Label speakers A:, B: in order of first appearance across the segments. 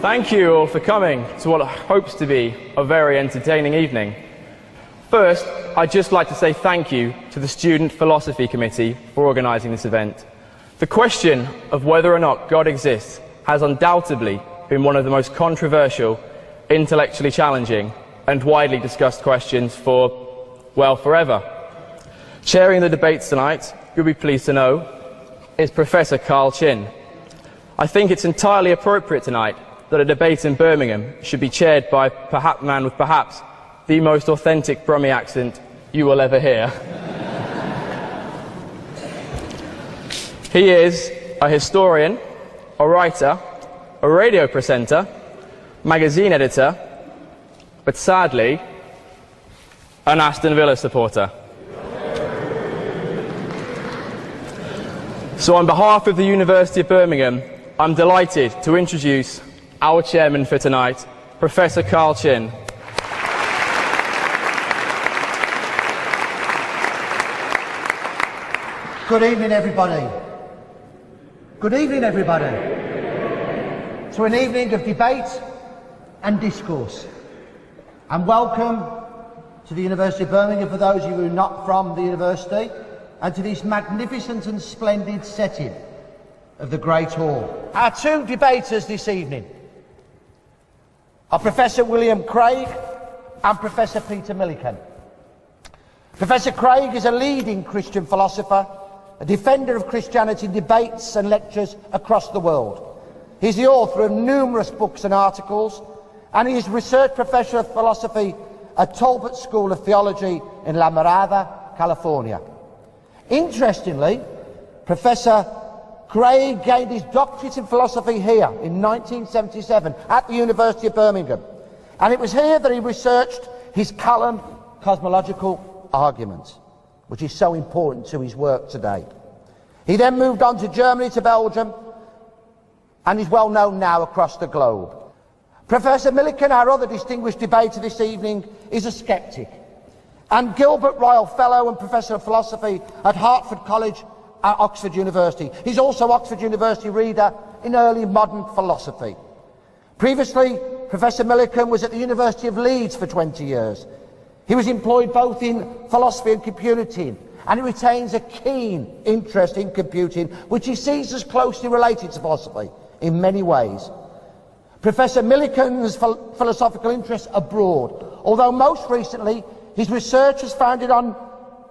A: Thank you all for coming to what hopes to be a very entertaining evening. First, I'd just like to say thank you to the Student Philosophy Committee for organising this event. The question of whether or not God exists has undoubtedly been one of the most controversial, intellectually challenging and widely discussed questions for, well, forever. Chairing the debates tonight, you'll be pleased to know, is Professor Carl Chin. I think it's entirely appropriate tonight that a debate in Birmingham should be chaired by a man with perhaps the most authentic Brummie accent you will ever hear. He is a historian, a writer, a radio presenter, magazine editor, but sadly, an Aston Villa supporter. So on behalf of the University of Birmingham, I'm delighted to introduce our chairman for tonight, Professor Carl Chin.
B: Good evening, everybody. Good evening, everybody. To an evening of debate and discourse. And welcome to the University of Birmingham for those of you who are not from the university, and to this magnificent and splendid setting of the Great Hall. Our two debaters this evening are Professor William Craig and Professor Peter Millican. Professor Craig is a leading Christian philosopher, a defender of Christianity in debates and lectures across the world. He's the author of numerous books and articles, and he is Research Professor of Philosophy at Talbot School of Theology in La Mirada, California. Interestingly, Professor Craig gained his doctorate in philosophy here in 1977 at the University of Birmingham, and it was here that he researched his column, Cosmological Arguments, which is so important to his work today. He then moved on to Germany, to Belgium, and is well known now across the globe. Professor Millican, our other distinguished debater this evening, is a skeptic, and Gilbert Royal Fellow and Professor of Philosophy at Hertford College at Oxford University. He's also Oxford University Reader in Early Modern Philosophy. Previously, Professor Millican was at the University of Leeds for 20 years. He was employed both in philosophy and computing, and he retains a keen interest in computing, which he sees as closely related to philosophy in many ways. Professor Millican's philosophical interests abroad, although most recently his research was founded on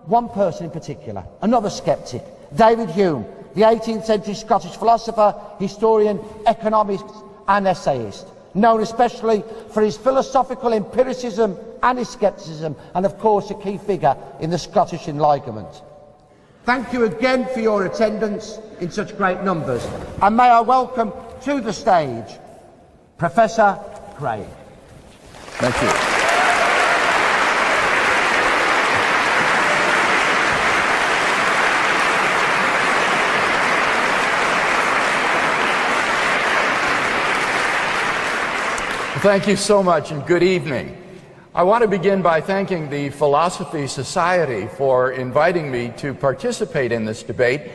B: one person in particular, another skeptic, David Hume, the 18th century Scottish philosopher, historian, economist and essayist, known especially for his philosophical empiricism and his scepticism, and of course a key figure in the Scottish Enlightenment. Thank you again for your attendance in such great numbers, and may I welcome to the stage Professor Craig.
C: Thank you. Thank you so much, and good evening. I want to begin by thanking the Philosophy Society for inviting me to participate in this debate,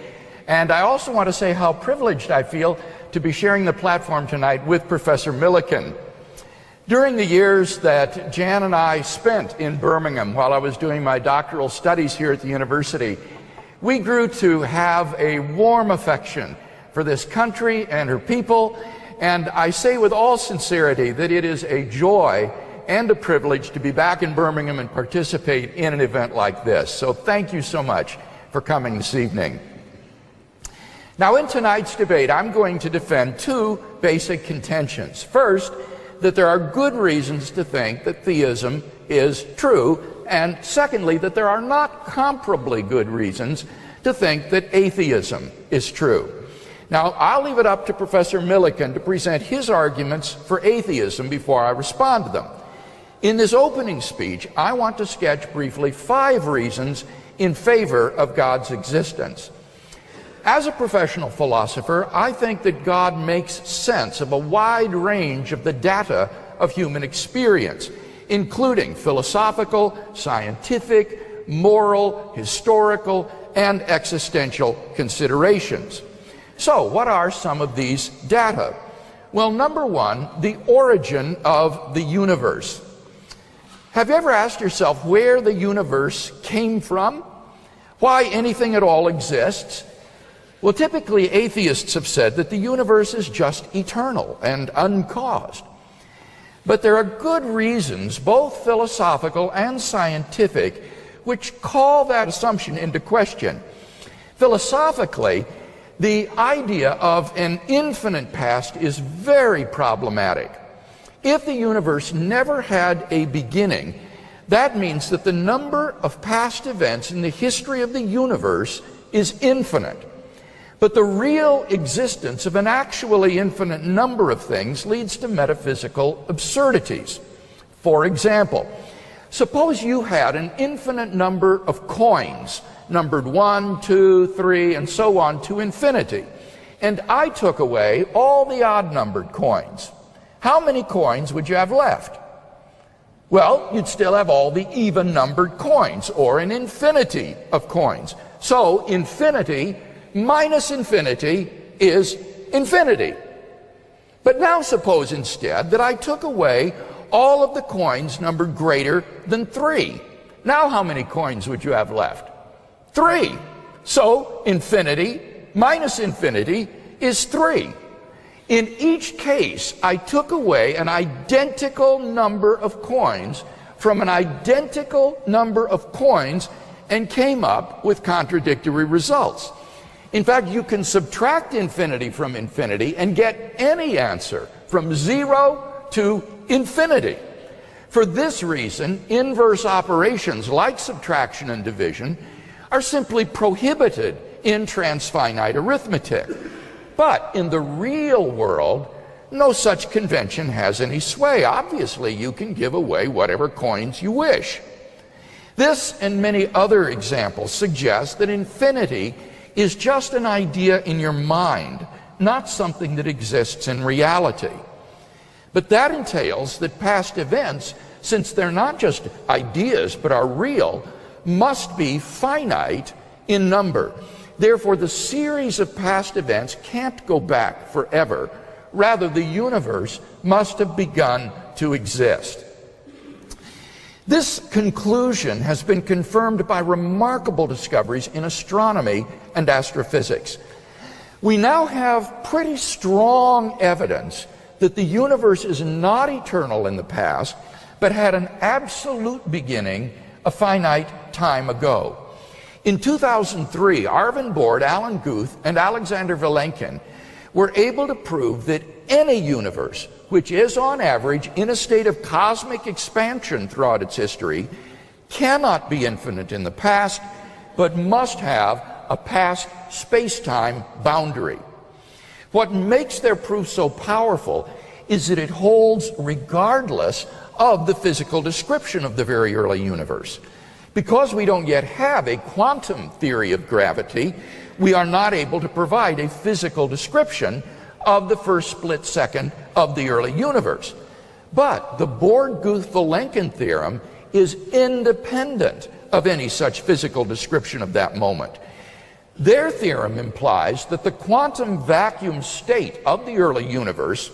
C: and I also want to say how privileged I feel to be sharing the platform tonight with Professor Millican. During the years that Jan and I spent in Birmingham while I was doing my doctoral studies here at the university, we grew to have a warm affection for this country and her people. And I say with all sincerity that it is a joy and a privilege to be back in Birmingham and participate in an event like this. So thank you so much for coming this evening. Now, in tonight's debate, I'm going to defend two basic contentions. First, that there are good reasons to think that theism is true, and secondly, that there are not comparably good reasons to think that atheism is true. Now, I'll leave it up to Professor Millican to present his arguments for atheism before I respond to them. In this opening speech, I want to sketch briefly 5 reasons in favor of God's existence. As a professional philosopher, I think that God makes sense of a wide range of the data of human experience, including philosophical, scientific, moral, historical, and existential considerations. So, what are some of these data? Well, number one, the origin of the universe. Have you ever asked yourself where the universe came from? Why anything at all exists? Well, typically atheists have said that the universe is just eternal and uncaused. But there are good reasons, both philosophical and scientific, which call that assumption into question. Philosophically, the idea of an infinite past is very problematic. If the universe never had a beginning, that means that the number of past events in the history of the universe is infinite. But the real existence of an actually infinite number of things leads to metaphysical absurdities. For example, suppose you had an infinite number of coins, numbered 1, 2, 3, and so on to infinity, and I took away all the odd-numbered coins. How many coins would you have left? Well, you'd still have all the even-numbered coins, or an infinity of coins. So, infinity minus infinity is infinity. But now suppose instead that I took away all of the coins numbered greater than 3. Now how many coins would you have left? 3. So infinity minus infinity is 3. In each case, I took away an identical number of coins from an identical number of coins and came up with contradictory results. In fact, you can subtract infinity from infinity and get any answer from 0 to infinity. For this reason, inverse operations like subtraction and division are simply prohibited in transfinite arithmetic. But in the real world, no such convention has any sway. Obviously, you can give away whatever coins you wish. This and many other examples suggest that infinity is just an idea in your mind, not something that exists in reality. But that entails that past events, since they're not just ideas but are real, must be finite in number. Therefore, the series of past events can't go back forever. Rather, the universe must have begun to exist. This conclusion has been confirmed by remarkable discoveries in astronomy and astrophysics. We now have pretty strong evidence that the universe is not eternal in the past, but had an absolute beginning a finite time ago. In 2003, Arvin Board, Alan Guth, and Alexander Vilenkin were able to prove that any universe, which is on average in a state of cosmic expansion throughout its history, cannot be infinite in the past, but must have a past space-time boundary. What makes their proof so powerful is that it holds regardless of the physical description of the very early universe. Because we don't yet have a quantum theory of gravity, we are not able to provide a physical description of the first split second of the early universe. But the Bohr-Guth-Vilenkin theorem is independent of any such physical description of that moment. Their theorem implies that the quantum vacuum state of the early universe,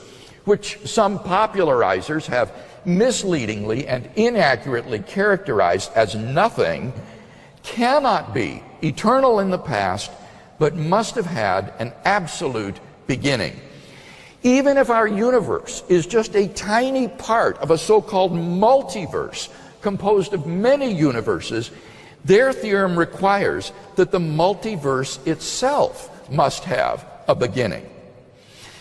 C: which some popularizers have misleadingly and inaccurately characterized as nothing, cannot be eternal in the past, but must have had an absolute beginning. Even if our universe is just a tiny part of a so-called multiverse composed of many universes, their theorem requires that the multiverse itself must have a beginning.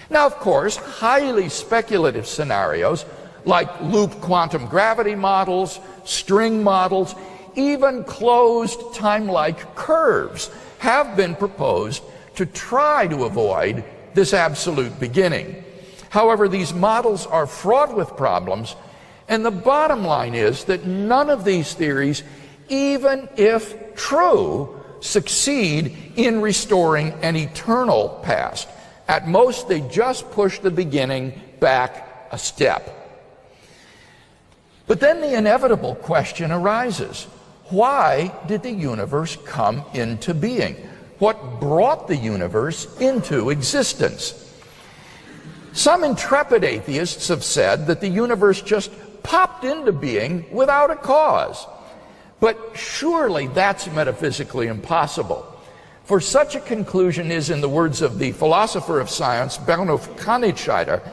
C: Now, of course, highly speculative scenarios like loop quantum gravity models, string models, even closed time-like curves have been proposed to try to avoid this absolute beginning. However, these models are fraught with problems, and the bottom line is that none of these theories, even if true, succeed in restoring an eternal past. At most, they just push the beginning back a step. But then the inevitable question arises. Why did the universe come into being? What brought the universe into existence? Some intrepid atheists have said that the universe just popped into being without a cause. But surely that's metaphysically impossible. For such a conclusion is, in the words of the philosopher of science, Bernhard Kanitscheider,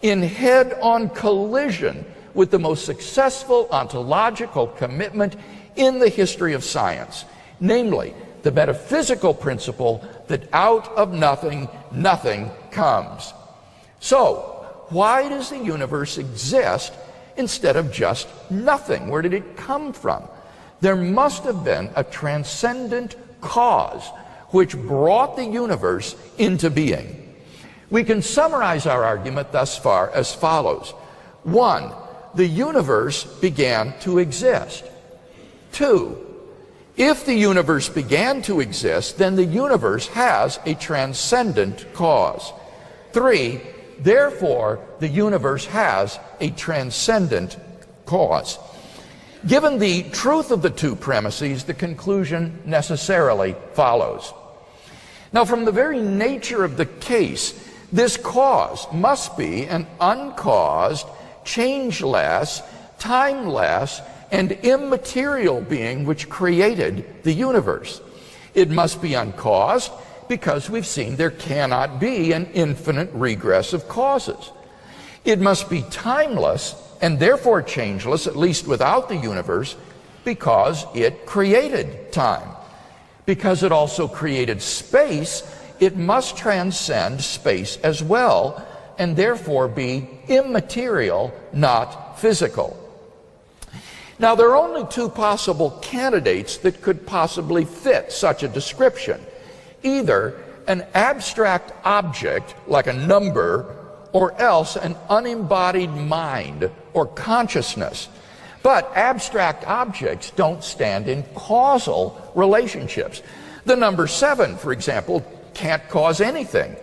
C: in head-on collision with the most successful ontological commitment in the history of science, namely the metaphysical principle that out of nothing, nothing comes. So, why does the universe exist instead of just nothing? Where did it come from? There must have been a transcendent cause which brought the universe into being. We can summarize our argument thus far as follows. 1, the universe began to exist. 2, if the universe began to exist, then the universe has a transcendent cause. 3, therefore, the universe has a transcendent cause. Given the truth of the two premises, the conclusion necessarily follows. Now, from the very nature of the case, this cause must be an uncaused, changeless, timeless, and immaterial being which created the universe. It must be uncaused because we've seen there cannot be an infinite regress of causes. It must be timeless and therefore changeless, at least without the universe, because it created time. Because it also created space, it must transcend space as well, and therefore be immaterial, not physical. Now, there are only two possible candidates that could possibly fit such a description. Either an abstract object, like a number, or else an unembodied mind or consciousness. But abstract objects don't stand in causal relationships. The number 7, for example, can't cause anything.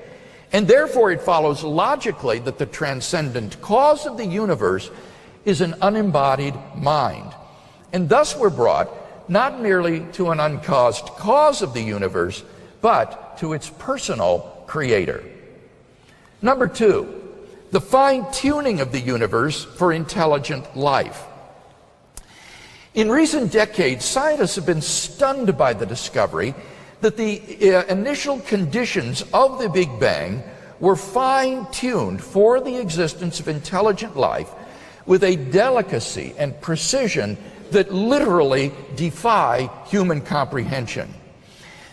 C: And therefore it follows logically that the transcendent cause of the universe is an unembodied mind. And thus we're brought not merely to an uncaused cause of the universe, but to its personal creator. Number 2, the fine-tuning of the universe for intelligent life. In recent decades, scientists have been stunned by the discovery that the initial conditions of the Big Bang were fine-tuned for the existence of intelligent life with a delicacy and precision that literally defy human comprehension.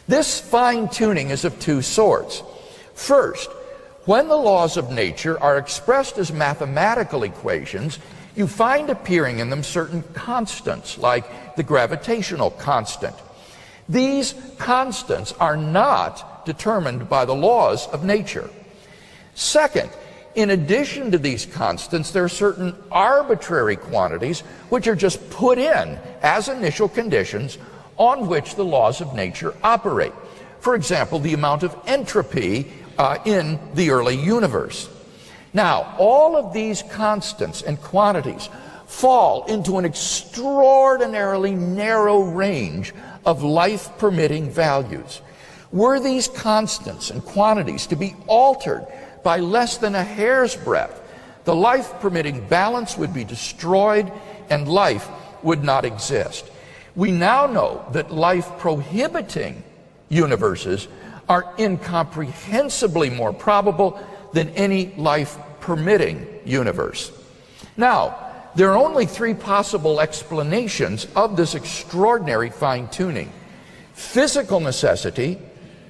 C: This fine-tuning is of two sorts. First, when the laws of nature are expressed as mathematical equations, you find appearing in them certain constants, like the gravitational constant. These constants are not determined by the laws of nature. Second, in addition to these constants, there are certain arbitrary quantities which are just put in as initial conditions on which the laws of nature operate. For example, the amount of entropy in the early universe. Now, all of these constants and quantities fall into an extraordinarily narrow range of life-permitting values. Were these constants and quantities to be altered by less than a hair's breadth, the life-permitting balance would be destroyed and life would not exist. We now know that life-prohibiting universes are incomprehensibly more probable than any life-permitting universe. Now, there are only three possible explanations of this extraordinary fine-tuning: physical necessity,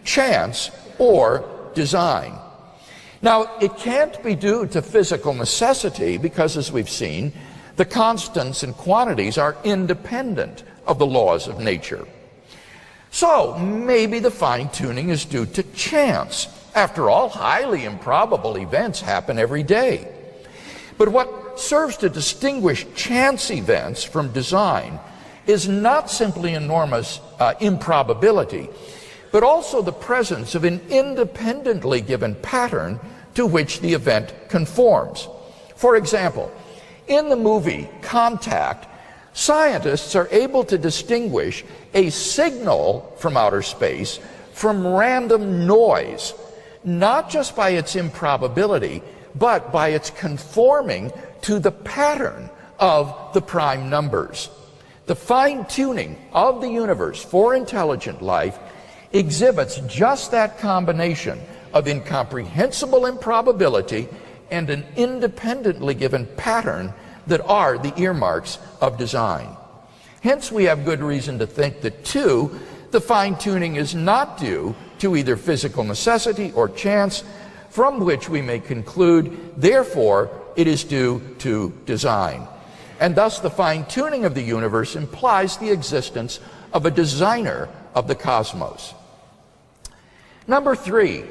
C: chance, or design. Now, it can't be due to physical necessity because, as we've seen, the constants and quantities are independent of the laws of nature. So, maybe the fine-tuning is due to chance. After all, highly improbable events happen every day. But what serves to distinguish chance events from design is not simply enormous improbability, but also the presence of an independently given pattern to which the event conforms. For example, in the movie Contact, scientists are able to distinguish a signal from outer space from random noise, not just by its improbability, but by its conforming to the pattern of the prime numbers. The fine-tuning of the universe for intelligent life exhibits just that combination of incomprehensible improbability and an independently given pattern that are the earmarks of design. Hence, we have good reason to think that, too, the fine-tuning is not due to either physical necessity or chance, from which we may conclude, therefore, it is due to design. And thus, the fine-tuning of the universe implies the existence of a designer of the cosmos. Number 3,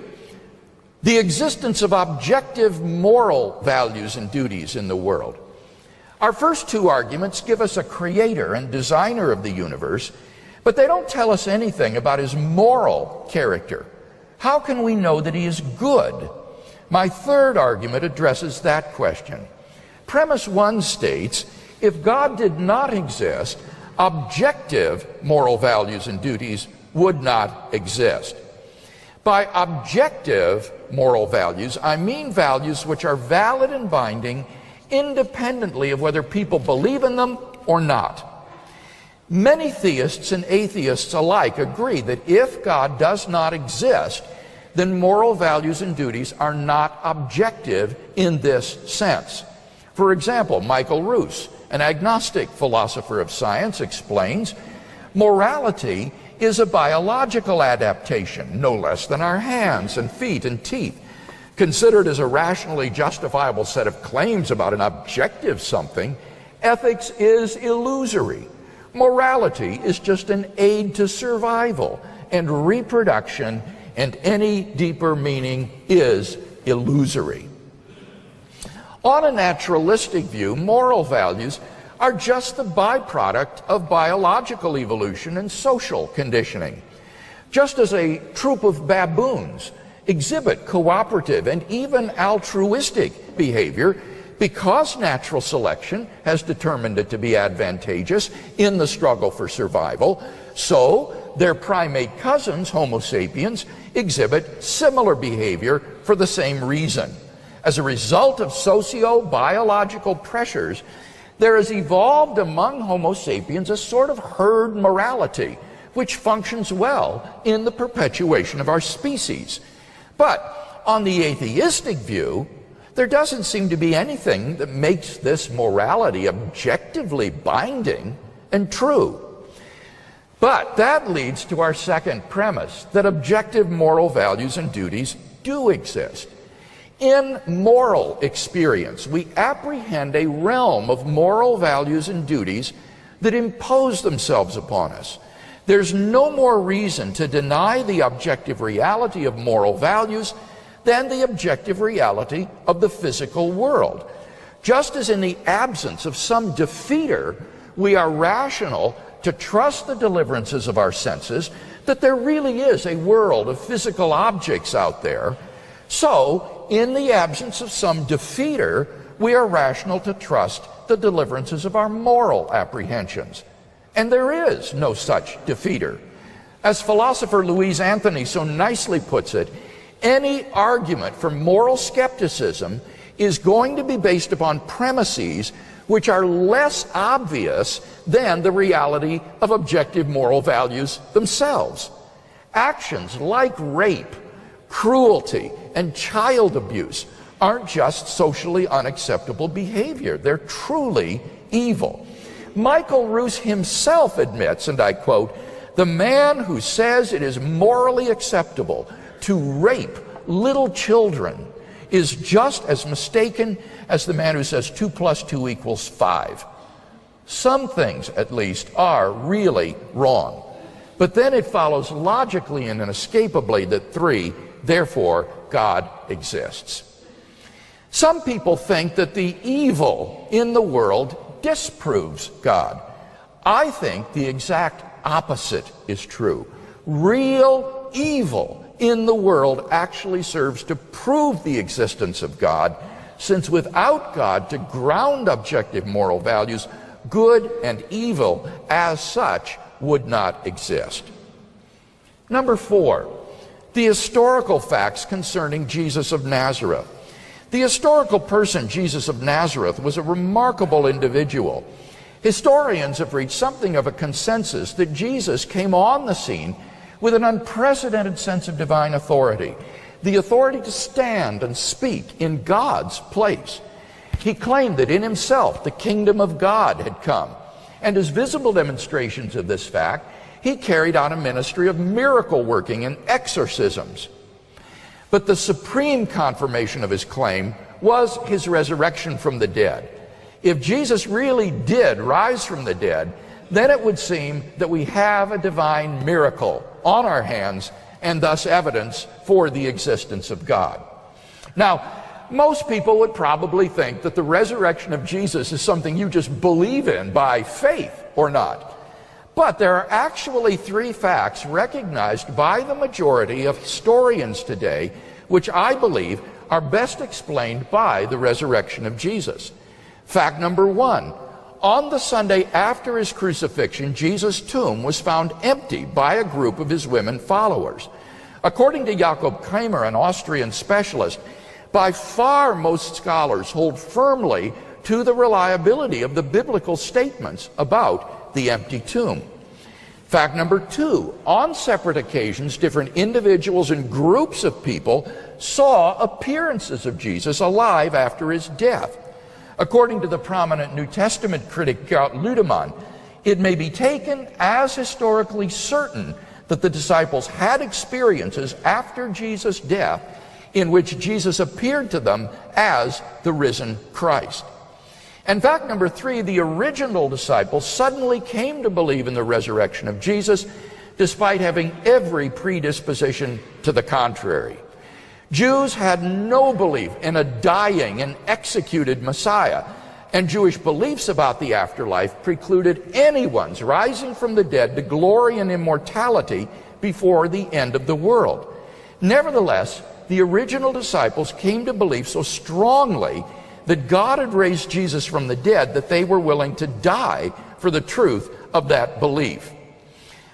C: the existence of objective moral values and duties in the world. Our first two arguments give us a creator and designer of the universe, but they don't tell us anything about his moral character. How can we know that he is good? My third argument addresses that question. Premise 1 states, if God did not exist, objective moral values and duties would not exist. By objective moral values, I mean values which are valid and binding independently of whether people believe in them or not. Many theists and atheists alike agree that if God does not exist, then moral values and duties are not objective in this sense. For example, Michael Ruse, an agnostic philosopher of science, explains, morality is a biological adaptation, no less than our hands and feet and teeth. Considered as a rationally justifiable set of claims about an objective something, ethics is illusory. Morality is just an aid to survival and reproduction, and any deeper meaning is illusory. On a naturalistic view, moral values are just the byproduct of biological evolution and social conditioning. Just as a troop of baboons exhibit cooperative and even altruistic behavior because natural selection has determined it to be advantageous in the struggle for survival, so their primate cousins, Homo sapiens, exhibit similar behavior for the same reason. As a result of socio-biological pressures, there has evolved among Homo sapiens a sort of herd morality, which functions well in the perpetuation of our species. But on the atheistic view, there doesn't seem to be anything that makes this morality objectively binding and true. But that leads to our second premise, that objective moral values and duties do exist. In moral experience, we apprehend a realm of moral values and duties that impose themselves upon us. There's no more reason to deny the objective reality of moral values than the objective reality of the physical world. Just as in the absence of some defeater, we are rational to trust the deliverances of our senses, that there really is a world of physical objects out there, so in the absence of some defeater, we are rational to trust the deliverances of our moral apprehensions. And there is no such defeater. As philosopher Louise Anthony so nicely puts it, any argument for moral skepticism is going to be based upon premises which are less obvious than the reality of objective moral values themselves. Actions like rape, cruelty, and child abuse aren't just socially unacceptable behavior. They're truly evil. Michael Ruse himself admits, and I quote, "The man who says it is morally acceptable to rape little children is just as mistaken as the man who says 2 + 2 = 5. Some things, at least, are really wrong. But then it follows logically and inescapably that 3, therefore, God exists. Some people think that the evil in the world disproves God. I think the exact opposite is true. Real evil in the world actually serves to prove the existence of God, since without God to ground objective moral values, good and evil as such would not exist. Number 4, the historical facts concerning Jesus of Nazareth. The historical person, Jesus of Nazareth, was a remarkable individual. Historians have reached something of a consensus that Jesus came on the scene with an unprecedented sense of divine authority, the authority to stand and speak in God's place. He claimed that in himself the kingdom of God had come, and as visible demonstrations of this fact, he carried on a ministry of miracle working and exorcisms. But the supreme confirmation of his claim was his resurrection from the dead. If Jesus really did rise from the dead, then it would seem that we have a divine miracle on our hands and thus evidence for the existence of God. Now, most people would probably think that the resurrection of Jesus is something you just believe in by faith or not. But there are actually three facts recognized by the majority of historians today, which I believe are best explained by the resurrection of Jesus. Fact number one, on the Sunday after his crucifixion, Jesus' tomb was found empty by a group of his women followers. According to Jakob Kramer, an Austrian specialist, by far most scholars hold firmly to the reliability of the biblical statements about the empty tomb. Fact number two, on separate occasions, different individuals and groups of people saw appearances of Jesus alive after his death. According to the prominent New Testament critic Gert Ludemann, it may be taken as historically certain that the disciples had experiences after Jesus' death in which Jesus appeared to them as the risen Christ. And fact number three, the original disciples suddenly came to believe in the resurrection of Jesus despite having every predisposition to the contrary. Jews had no belief in a dying and executed Messiah, and Jewish beliefs about the afterlife precluded anyone's rising from the dead to glory and immortality before the end of the world. Nevertheless, the original disciples came to believe so strongly that God had raised Jesus from the dead that they were willing to die for the truth of that belief.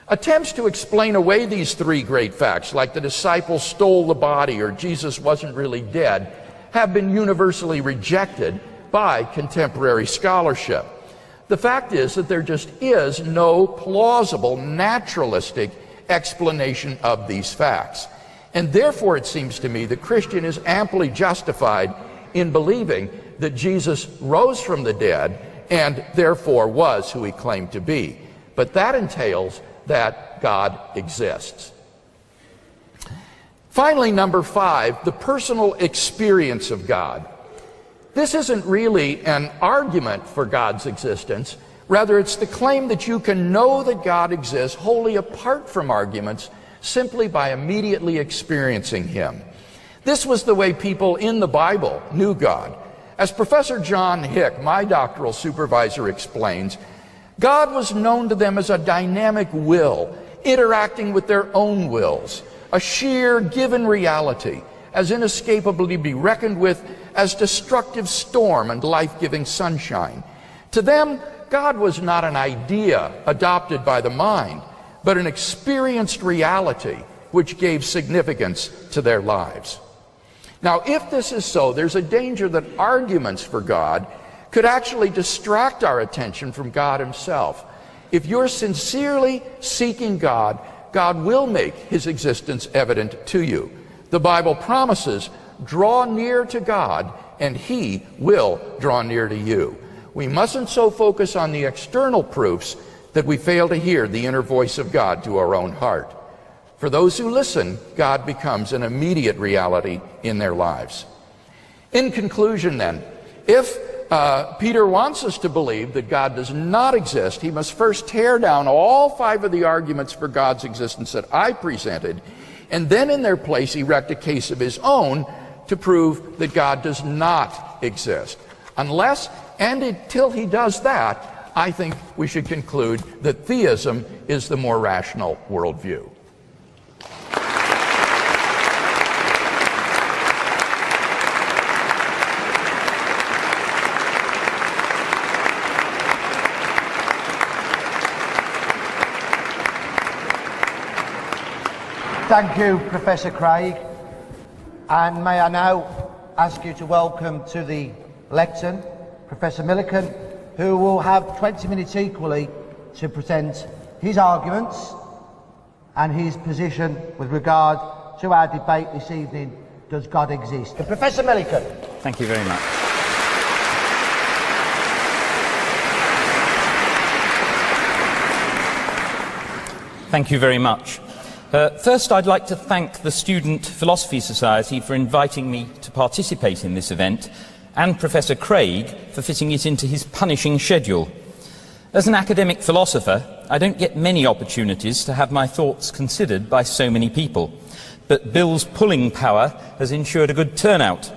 C: Attempts to explain away these three great facts, like the disciples stole the body or Jesus wasn't really dead, have been universally rejected by contemporary scholarship. The fact is that there just is no plausible, naturalistic explanation of these facts. And therefore, it seems to me, the Christian is amply justified in believing that Jesus rose from the dead and therefore was who he claimed to be. But that entails that God exists. Finally, number five, the personal experience of God. This isn't really an argument for God's existence. Rather, it's the claim that you can know that God exists wholly apart from arguments, simply by immediately experiencing him. This was the way people in the Bible knew God. As Professor John Hick, my doctoral supervisor, explains, God was known to them as a dynamic will, interacting with their own wills, a sheer given reality, as inescapably to be reckoned with as destructive storm and life-giving sunshine. To them, God was not an idea adopted by the mind, but an experienced reality which gave significance to their lives. Now, if this is so, there's a danger that arguments for God could actually distract our attention from God himself. If you're sincerely seeking God, God will make his existence evident to you. The Bible promises, draw near to God, and he will draw near to you. We mustn't so focus on the external proofs that we fail to hear the inner voice of God to our own heart. For those who listen, God becomes an immediate reality in their lives. In conclusion, then, if Peter wants us to believe that God does not exist, he must first tear down all five of the arguments for God's existence that I presented, and then in their place erect a case of his own to prove that God does not exist. Unless and until he does that, I think we should conclude that theism is the more rational worldview.
B: Thank you, Professor Craig. And may I now ask you to welcome to the lectern Professor Millican, who will have 20 minutes equally to present his arguments and his position with regard to our debate this evening, Does God Exist? Professor Millican.
D: Thank you very much. Thank you very much. First, I'd like to thank the Student Philosophy Society for inviting me to participate in this event, and Professor Craig for fitting it into his punishing schedule. As an academic philosopher, I don't get many opportunities to have my thoughts considered by so many people, but Bill's pulling power has ensured a good turnout.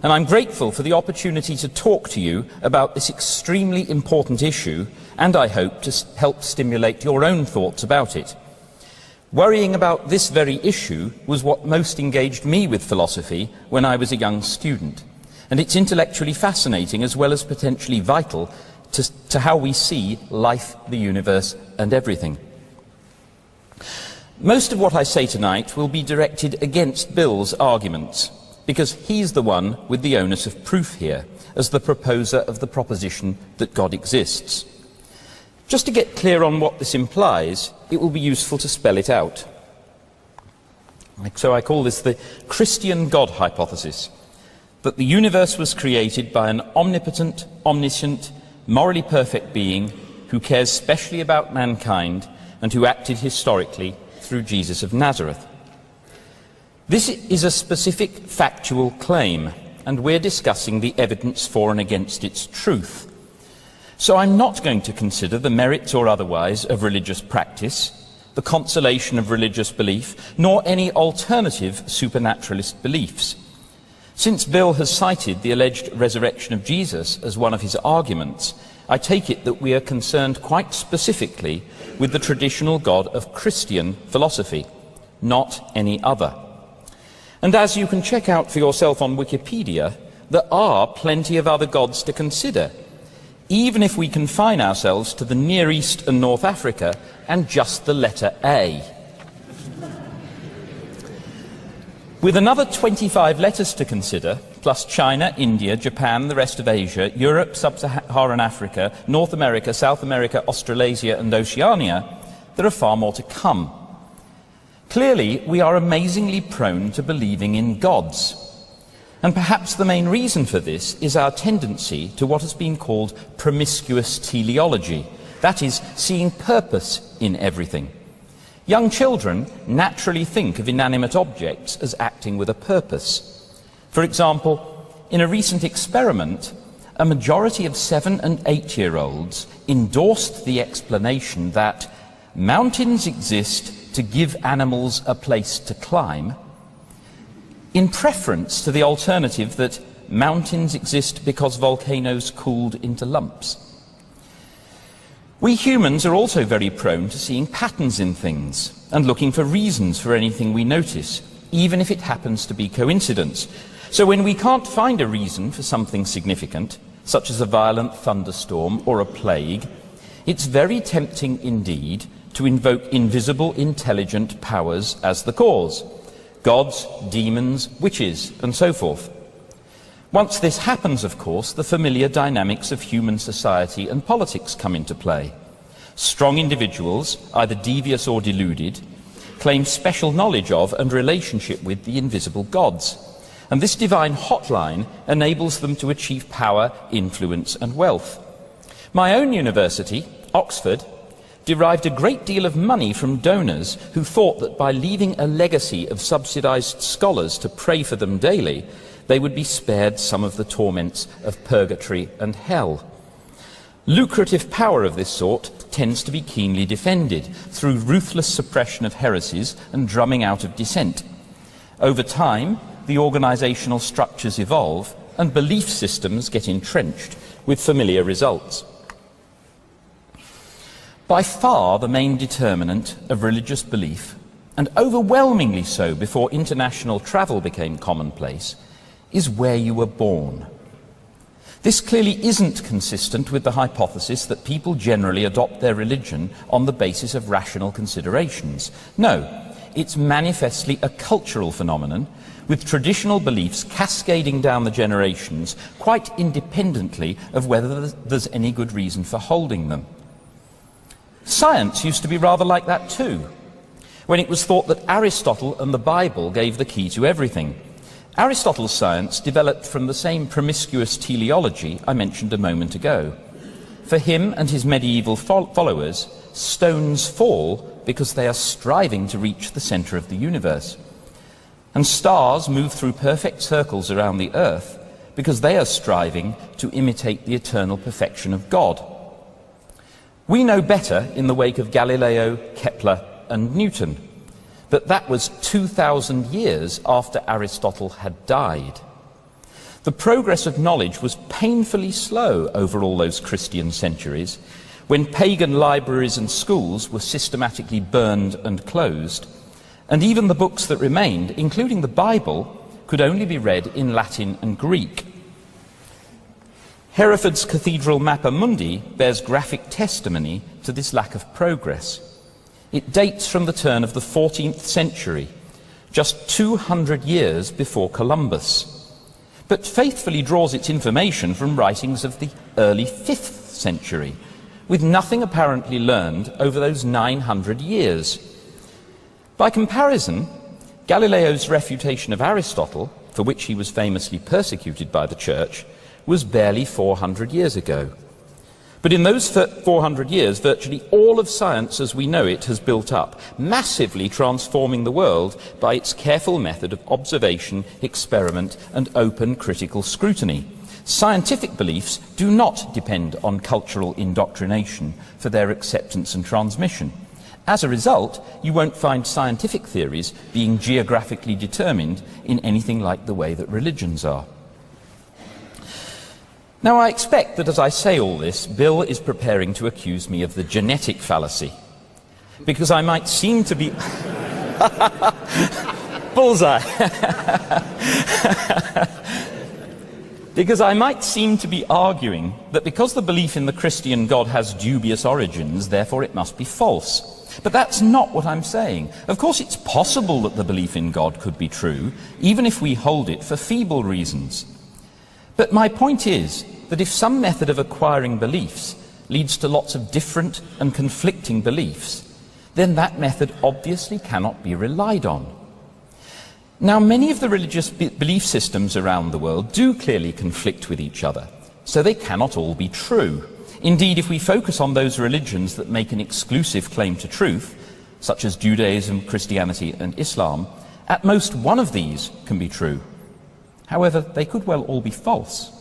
D: And I'm grateful for the opportunity to talk to you about this extremely important issue, and I hope to help stimulate your own thoughts about it. Worrying about this very issue was what most engaged me with philosophy when I was a young student, and it's intellectually fascinating as well as potentially vital to how we see life, the universe, and everything. Most of what I say tonight will be directed against Bill's arguments, because he's the one with the onus of proof here, as the proposer of the proposition that God exists. Just to get clear on what this implies, it will be useful to spell it out. So I call this the Christian God hypothesis, that the universe was created by an omnipotent, omniscient, morally perfect being who cares specially about mankind and who acted historically through Jesus of Nazareth. This is a specific factual claim, and we're discussing the evidence for and against its truth. So I'm not going to consider the merits or otherwise of religious practice, the consolation of religious belief, nor any alternative supernaturalist beliefs. Since Bill has cited the alleged resurrection of Jesus as one of his arguments, I take it that we are concerned quite specifically with the traditional God of Christian philosophy, not any other. And as you can check out for yourself on Wikipedia, there are plenty of other gods to consider, even if we confine ourselves to the Near East and North Africa and just the letter A. With another 25 letters to consider, plus China, India, Japan, the rest of Asia, Europe, Sub-Saharan Africa, North America, South America, Australasia and Oceania, there are far more to come. Clearly, we are amazingly prone to believing in gods. And perhaps the main reason for this is our tendency to what has been called promiscuous teleology, that is, seeing purpose in everything. Young children naturally think of inanimate objects as acting with a purpose. For example, in a recent experiment, a majority of 7- and 8-year-olds endorsed the explanation that mountains exist to give animals a place to climb, in preference to the alternative that mountains exist because volcanoes cooled into lumps. We humans are also very prone to seeing patterns in things and looking for reasons for anything we notice, even if it happens to be coincidence. So when we can't find a reason for something significant, such as a violent thunderstorm or a plague, it's very tempting indeed to invoke invisible intelligent powers as the cause. Gods, demons, witches, and so forth. Once this happens, of course, the familiar dynamics of human society and politics come into play. Strong individuals, either devious or deluded, claim special knowledge of and relationship with the invisible gods. And this divine hotline enables them to achieve power, influence, and wealth. My own university, Oxford, derived a great deal of money from donors who thought that by leaving a legacy of subsidized scholars to pray for them daily, they would be spared some of the torments of purgatory and hell. Lucrative power of this sort tends to be keenly defended through ruthless suppression of heresies and drumming out of dissent. Over time, the organizational structures evolve and belief systems get entrenched with familiar results. By far the main determinant of religious belief, and overwhelmingly so before international travel became commonplace, is where you were born. This clearly isn't consistent with the hypothesis that people generally adopt their religion on the basis of rational considerations. No, it's manifestly a cultural phenomenon with traditional beliefs cascading down the generations quite independently of whether there's any good reason for holding them. Science used to be rather like that too, when it was thought that Aristotle and the Bible gave the key to everything. Aristotle's science developed from the same promiscuous teleology I mentioned a moment ago. For him and his medieval followers, stones fall because they are striving to reach the centre of the universe. And stars move through perfect circles around the earth because they are striving to imitate the eternal perfection of God. We know better in the wake of Galileo, Kepler and Newton, but that was 2,000 years after Aristotle had died. The progress of knowledge was painfully slow over all those Christian centuries, when pagan libraries and schools were systematically burned and closed, and even the books that remained, including the Bible, could only be read in Latin and Greek. Hereford's Cathedral Mappa Mundi bears graphic testimony to this lack of progress. It dates from the turn of the 14th century, just 200 years before Columbus, but faithfully draws its information from writings of the early 5th century, with nothing apparently learned over those 900 years. By comparison, Galileo's refutation of Aristotle, for which he was famously persecuted by the Church, was barely 400 years ago. But in those 400 years, virtually all of science as we know it has built up, massively transforming the world by its careful method of observation, experiment, and open critical scrutiny. Scientific beliefs do not depend on cultural indoctrination for their acceptance and transmission. As a result, you won't find scientific theories being geographically determined in anything like the way that religions are. Now, I expect that as I say all this, Bill is preparing to accuse me of the genetic fallacy, because I might seem to be... Bullseye! Because I might seem to be arguing that because the belief in the Christian God has dubious origins, therefore it must be false. But that's not what I'm saying. Of course, it's possible that the belief in God could be true, even if we hold it for feeble reasons. But my point is that if some method of acquiring beliefs leads to lots of different and conflicting beliefs, then that method obviously cannot be relied on. Now, many of the religious belief systems around the world do clearly conflict with each other, so they cannot all be true. Indeed, if we focus on those religions that make an exclusive claim to truth, such as Judaism, Christianity and Islam, at most one of these can be true. However, they could well all be false.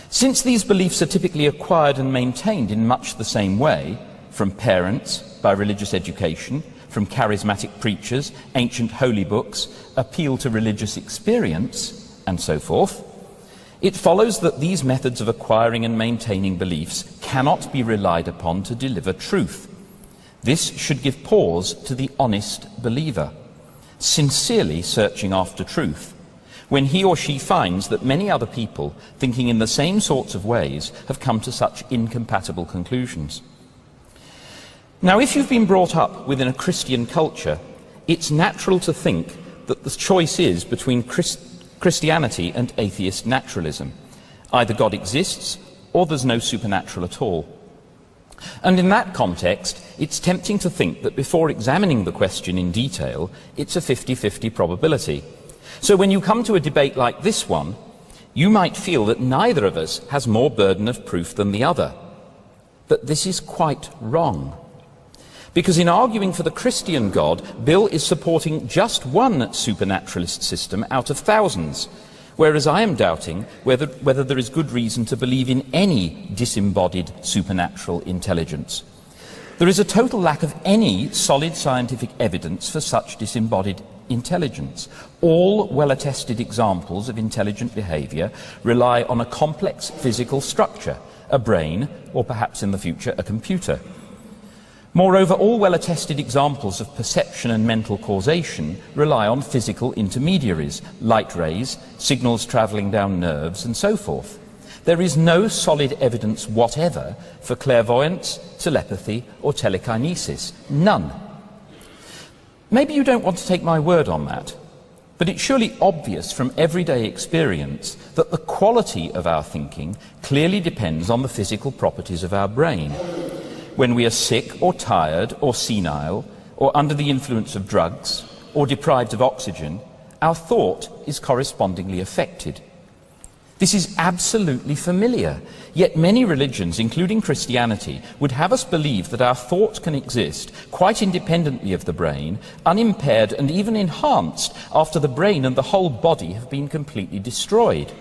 D: Since these beliefs are typically acquired and maintained in much the same way, from parents, by religious education, from charismatic preachers, ancient holy books, appeal to religious experience, and so forth, it follows that these methods of acquiring and maintaining beliefs cannot be relied upon to deliver truth. This should give pause to the honest believer, sincerely searching after truth, when he or she finds that many other people, thinking in the same sorts of ways, have come to such incompatible conclusions. Now, if you've been brought up within a Christian culture, it's natural to think that the choice is between Christianity and atheist naturalism. Either God exists, or there's no supernatural at all. And in that context, it's tempting to think that before examining the question in detail, it's a 50-50 probability. So when you come to a debate like this one, you might feel that neither of us has more burden of proof than the other. But this is quite wrong. Because in arguing for the Christian God, Bill is supporting just one supernaturalist system out of thousands, whereas I am doubting whether there is good reason to believe in any disembodied supernatural intelligence. There is a total lack of any solid scientific evidence for such disembodied intelligence. All well-attested examples of intelligent behaviour rely on a complex physical structure, a brain, or perhaps in the future a computer. Moreover, all well-attested examples of perception and mental causation rely on physical intermediaries, light rays, signals travelling down nerves, and so forth. There is no solid evidence whatever for clairvoyance, telepathy, or telekinesis. None. Maybe you don't want to take my word on that. But it's surely obvious from everyday experience that the quality of our thinking clearly depends on the physical properties of our brain. When we are sick or tired or senile or under the influence of drugs or deprived of oxygen, our thought is correspondingly affected. This is absolutely familiar, yet many religions, including Christianity, would have us believe that our thought can exist quite independently of the brain, unimpaired and even enhanced after the brain and the whole body have been completely destroyed.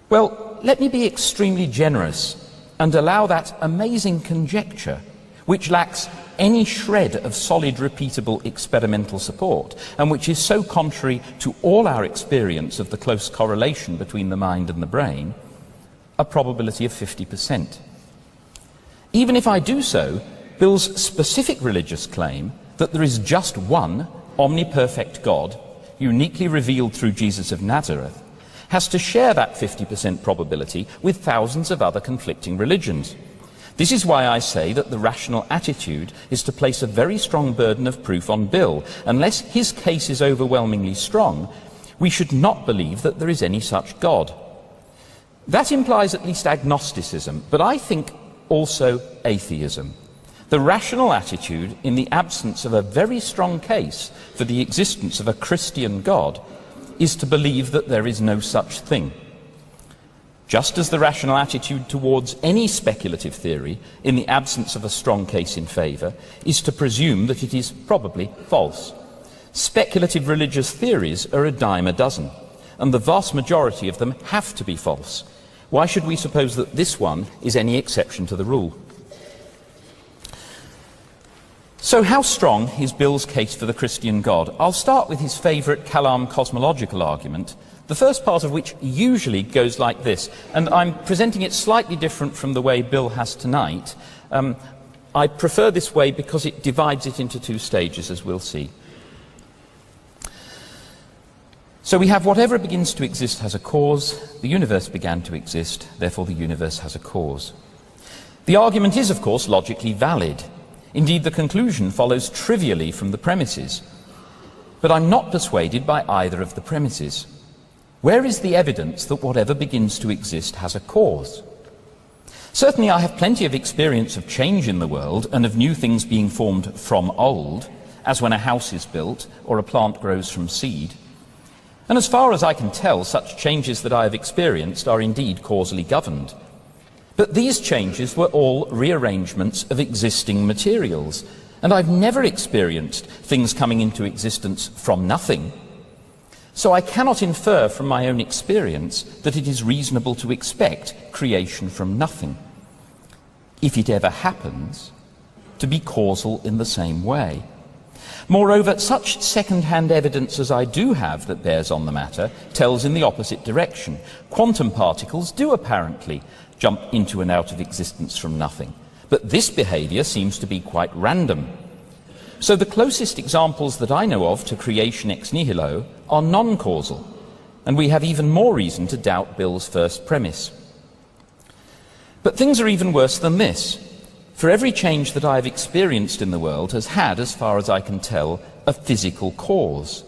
D: Well, let me be extremely generous and allow that amazing conjecture, which lacks any shred of solid, repeatable experimental support, and which is so contrary to all our experience of the close correlation between the mind and the brain, a probability of 50%. Even if I do so, Bill's specific religious claim that there is just one omniperfect God, uniquely revealed through Jesus of Nazareth, has to share that 50% probability with thousands of other conflicting religions. This is why I say that the rational attitude is to place a very strong burden of proof on Bill. Unless his case is overwhelmingly strong, we should not believe that there is any such God. That implies at least agnosticism, but I think also atheism. The rational attitude, in the absence of a very strong case for the existence of a Christian God, is to believe that there is no such thing. Just as the rational attitude towards any speculative theory, in the absence of a strong case in favour, is to presume that it is probably false. Speculative religious theories are a dime a dozen, and the vast majority of them have to be false. Why should we suppose that this one is any exception to the rule? So how strong is Bill's case for the Christian God? I'll start with his favourite Kalam cosmological argument, the first part of which usually goes like this, and I'm presenting it slightly different from the way Bill has tonight. I prefer this way because it divides it into two stages, as we'll see. So we have whatever begins to exist has a cause, the universe began to exist, therefore the universe has a cause. The argument is, of course, logically valid. Indeed, the conclusion follows trivially from the premises. But I'm not persuaded by either of the premises. Where is the evidence that whatever begins to exist has a cause? Certainly I have plenty of experience of change in the world and of new things being formed from old, as when a house is built or a plant grows from seed. And as far as I can tell, such changes that I have experienced are indeed causally governed. But these changes were all rearrangements of existing materials, and I've never experienced things coming into existence from nothing. So I cannot infer from my own experience that it is reasonable to expect creation from nothing, if it ever happens, to be causal in the same way. Moreover, such second-hand evidence as I do have that bears on the matter tells in the opposite direction. Quantum particles do apparently jump into and out of existence from nothing, but this behaviour seems to be quite random. So the closest examples that I know of to creation ex nihilo are non-causal, and we have even more reason to doubt Bill's first premise. But things are even worse than this. For every change that I have experienced in the world has had, as far as I can tell, a physical cause.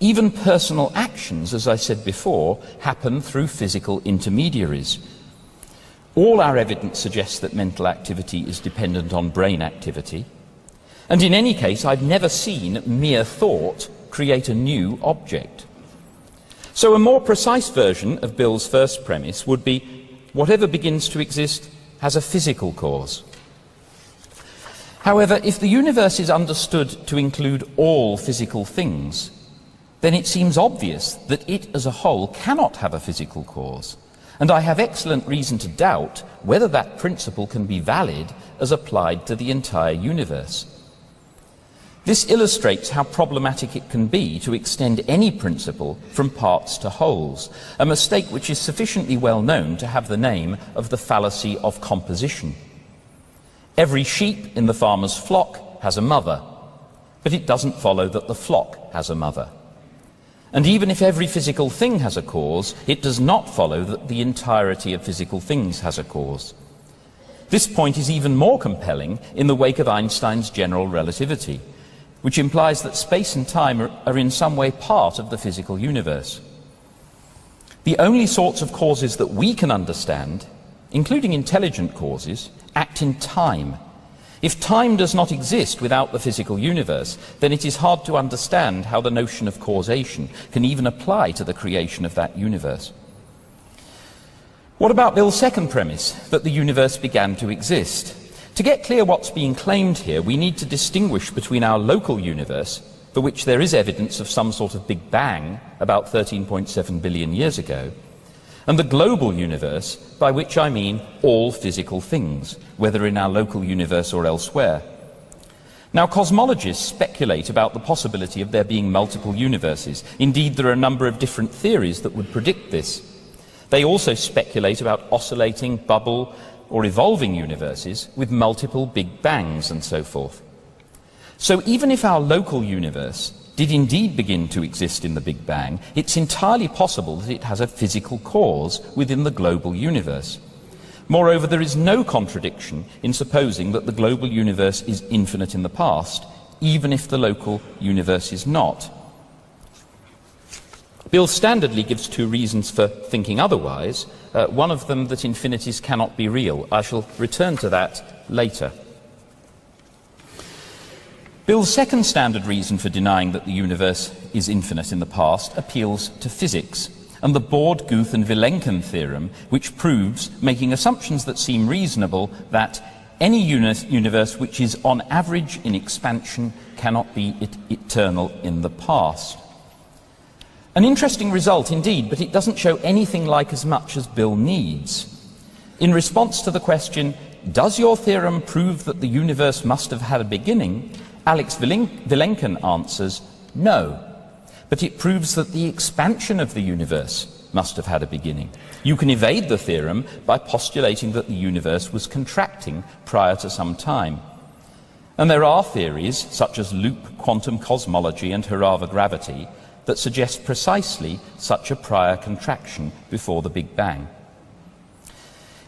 D: Even personal actions, as I said before, happen through physical intermediaries. All our evidence suggests that mental activity is dependent on brain activity. And in any case, I've never seen mere thought create a new object. So a more precise version of Bill's first premise would be, whatever begins to exist has a physical cause. However, if the universe is understood to include all physical things, then it seems obvious that it as a whole cannot have a physical cause. And I have excellent reason to doubt whether that principle can be valid as applied to the entire universe. This illustrates how problematic it can be to extend any principle from parts to wholes, a mistake which is sufficiently well known to have the name of the fallacy of composition. Every sheep in the farmer's flock has a mother, but it doesn't follow that the flock has a mother. And even if every physical thing has a cause, it does not follow that the entirety of physical things has a cause. This point is even more compelling in the wake of Einstein's general relativity. which implies that space and time are in some way part of the physical universe. The only sorts of causes that we can understand, including intelligent causes, act in time. If time does not exist without the physical universe, then it is hard to understand how the notion of causation can even apply to the creation of that universe. What about Bill's second premise, that the universe began to exist? To get clear what's being claimed here, we need to distinguish between our local universe, for which there is evidence of some sort of Big Bang about 13.7 billion years ago, and the global universe, by which I mean all physical things, whether in our local universe or elsewhere. Now, cosmologists speculate about the possibility of there being multiple universes. Indeed, there are a number of different theories that would predict this. They also speculate about oscillating, bubble, or evolving universes with multiple Big Bangs and so forth. So even if our local universe did indeed begin to exist in the Big Bang, it's entirely possible that it has a physical cause within the global universe. Moreover, there is no contradiction in supposing that the global universe is infinite in the past, even if the local universe is not. Bill standardly gives two reasons for thinking otherwise, one of them that infinities cannot be real. I shall return to that later. Bill's second standard reason for denying that the universe is infinite in the past appeals to physics, and the Borde, Guth and Millican theorem, which proves, making assumptions that seem reasonable, that any universe which is on average in expansion cannot be eternal in the past. An interesting result indeed, but it doesn't show anything like as much as Bill needs. In response to the question, does your theorem prove that the universe must have had a beginning? Alex Millican answers, no, but it proves that the expansion of the universe must have had a beginning. You can evade the theorem by postulating that the universe was contracting prior to some time. And there are theories, such as loop quantum cosmology and Harava gravity, that suggest precisely such a prior contraction before the Big Bang.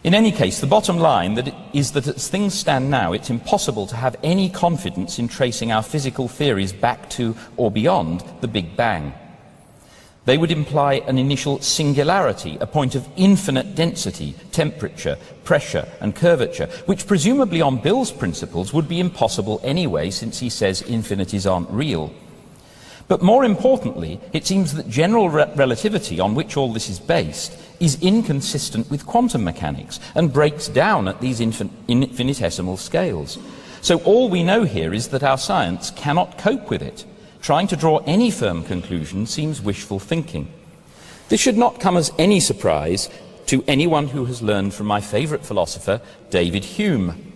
D: In any case, the bottom line is that as things stand now, it's impossible to have any confidence in tracing our physical theories back to or beyond the Big Bang. They would imply an initial singularity, a point of infinite density, temperature, pressure and curvature, which presumably on Bill's principles would be impossible anyway, since he says infinities aren't real. But more importantly, it seems that general relativity, on which all this is based, is inconsistent with quantum mechanics and breaks down at these infinitesimal scales. So all we know here is that our science cannot cope with it. Trying to draw any firm conclusion seems wishful thinking. This should not come as any surprise to anyone who has learned from my favourite philosopher, David Hume.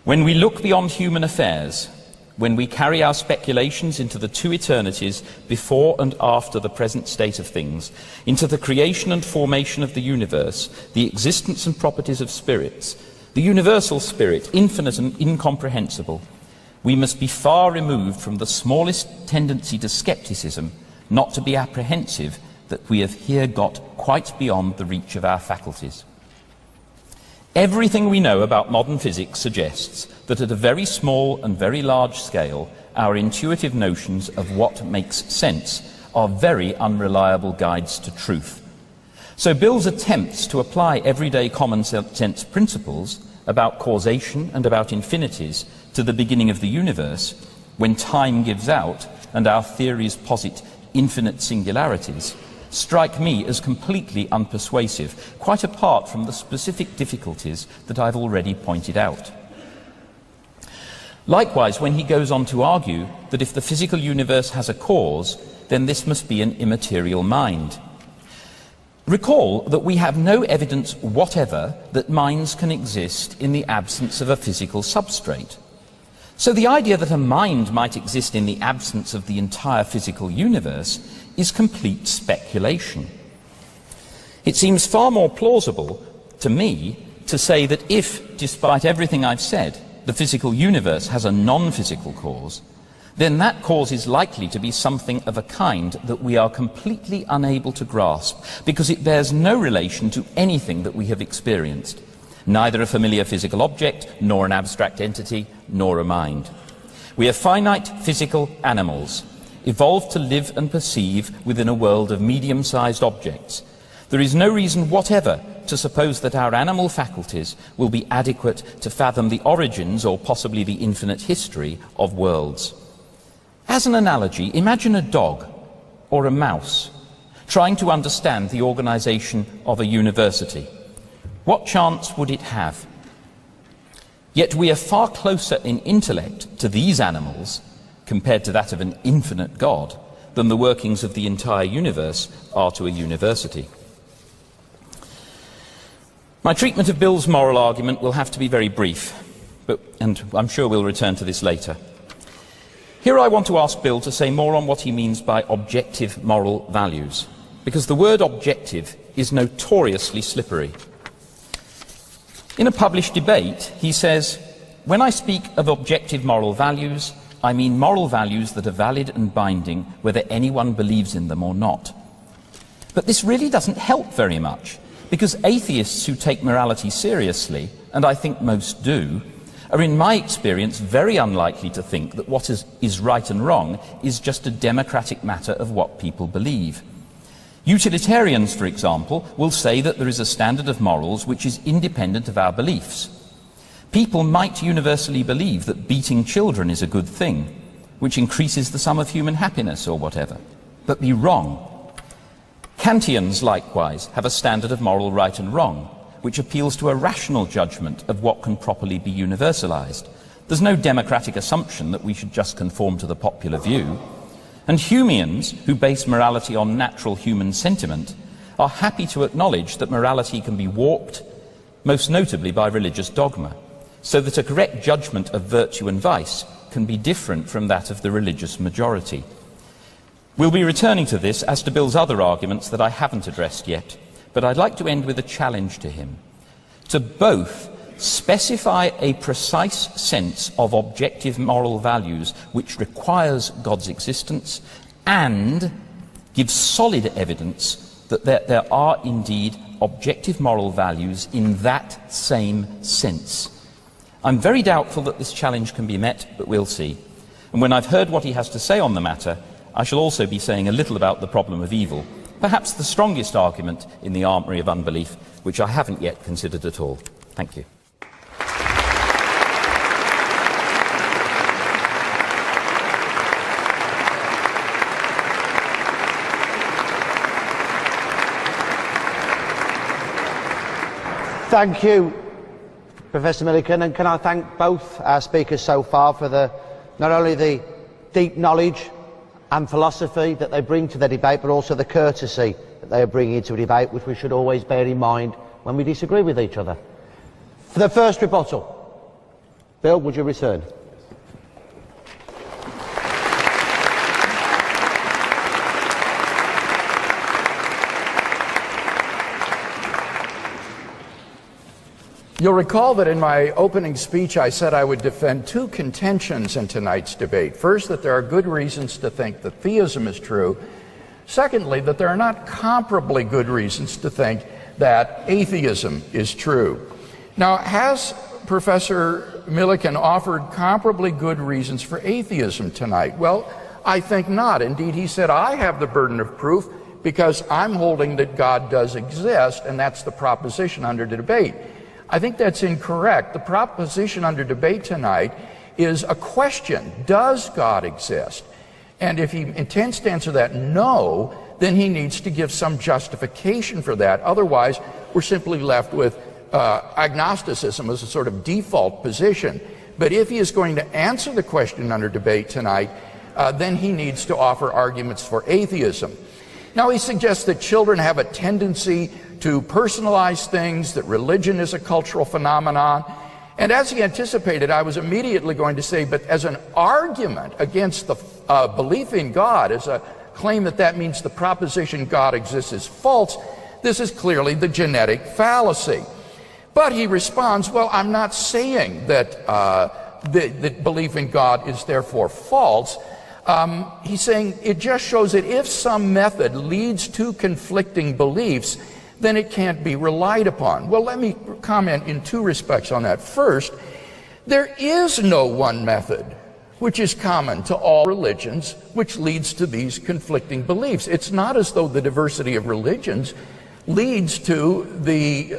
D: When we look beyond human affairs, when we carry our speculations into the two eternities before and after the present state of things, into the creation and formation of the universe, the existence and properties of spirits, the universal spirit, infinite and incomprehensible, we must be far removed from the smallest tendency to scepticism, not to be apprehensive that we have here got quite beyond the reach of our faculties. Everything we know about modern physics suggests that at a very small and very large scale, our intuitive notions of what makes sense are very unreliable guides to truth. So Bill's attempts to apply everyday common sense principles about causation and about infinities to the beginning of the universe, when time gives out and our theories posit infinite singularities, strike me as completely unpersuasive, quite apart from the specific difficulties that I've already pointed out. Likewise, when he goes on to argue that if the physical universe has a cause, then this must be an immaterial mind. Recall that we have no evidence whatever that minds can exist in the absence of a physical substrate. So the idea that a mind might exist in the absence of the entire physical universe is complete speculation. It seems far more plausible to me to say that if, despite everything I've said, the physical universe has a non-physical cause, then that cause is likely to be something of a kind that we are completely unable to grasp, because it bears no relation to anything that we have experienced, neither a familiar physical object, nor an abstract entity, nor a mind. We are finite physical animals, evolved to live and perceive within a world of medium-sized objects. There is no reason whatever to suppose that our animal faculties will be adequate to fathom the origins or possibly the infinite history of worlds. As an analogy, imagine a dog or a mouse trying to understand the organization of a university. What chance would it have? Yet we are far closer in intellect to these animals, compared to that of an infinite God, than the workings of the entire universe are to a university. My treatment of Bill's moral argument will have to be very brief, and I'm sure we'll return to this later. Here I want to ask Bill to say more on what he means by objective moral values, because the word objective is notoriously slippery. In a published debate, he says, "When I speak of objective moral values, I mean moral values that are valid and binding, whether anyone believes in them or not." But this really doesn't help very much, because atheists who take morality seriously, and I think most do, are in my experience very unlikely to think that what is right and wrong is just a democratic matter of what people believe. Utilitarians, for example, will say that there is a standard of morals which is independent of our beliefs. People might universally believe that beating children is a good thing, which increases the sum of human happiness or whatever, but be wrong. Kantians, likewise, have a standard of moral right and wrong, which appeals to a rational judgment of what can properly be universalized. There's no democratic assumption that we should just conform to the popular view. And Humeans, who base morality on natural human sentiment, are happy to acknowledge that morality can be warped, most notably by religious dogma, so that a correct judgment of virtue and vice can be different from that of the religious majority. We'll be returning to this as to Bill's other arguments that I haven't addressed yet, but I'd like to end with a challenge to him, to both specify a precise sense of objective moral values which requires God's existence, and give solid evidence that there are indeed objective moral values in that same sense. I'm very doubtful that this challenge can be met, but we'll see. And when I've heard what he has to say on the matter, I shall also be saying a little about the problem of evil, perhaps the strongest argument in the armoury of unbelief, which I haven't yet considered at all. Thank you.
B: Thank you, Professor Millican, and can I thank both our speakers so far for not only the deep knowledge and philosophy that they bring to the debate, but also the courtesy that they are bringing to a debate, which we should always bear in mind when we disagree with each other. For the first rebuttal, Bill, would you return?
C: You'll recall that in my opening speech I said I would defend two contentions in tonight's debate. First, that there are good reasons to think that theism is true. Secondly, that there are not comparably good reasons to think that atheism is true. Now, has Professor Millican offered comparably good reasons for atheism tonight? Well, I think not. Indeed, he said, I have the burden of proof because I'm holding that God does exist, and that's the proposition under debate. I think that's incorrect. The proposition under debate tonight is a question: does God exist? And if he intends to answer that no, then he needs to give some justification for that. Otherwise, we're simply left with agnosticism as a sort of default position. But if he is going to answer the question under debate tonight, then he needs to offer arguments for atheism. Now, he suggests that children have a tendency to personalize things, that religion is a cultural phenomenon. And as he anticipated, I was immediately going to say, but as an argument against the belief in God, as a claim that that means the proposition God exists is false, this is clearly the genetic fallacy. But he responds, well, I'm not saying that that belief in God is therefore false. He's saying it just shows that if some method leads to conflicting beliefs, then it can't be relied upon. Well, let me comment in two respects on that. First, there is no one method which is common to all religions, which leads to these conflicting beliefs. It's not as though the diversity of religions leads to the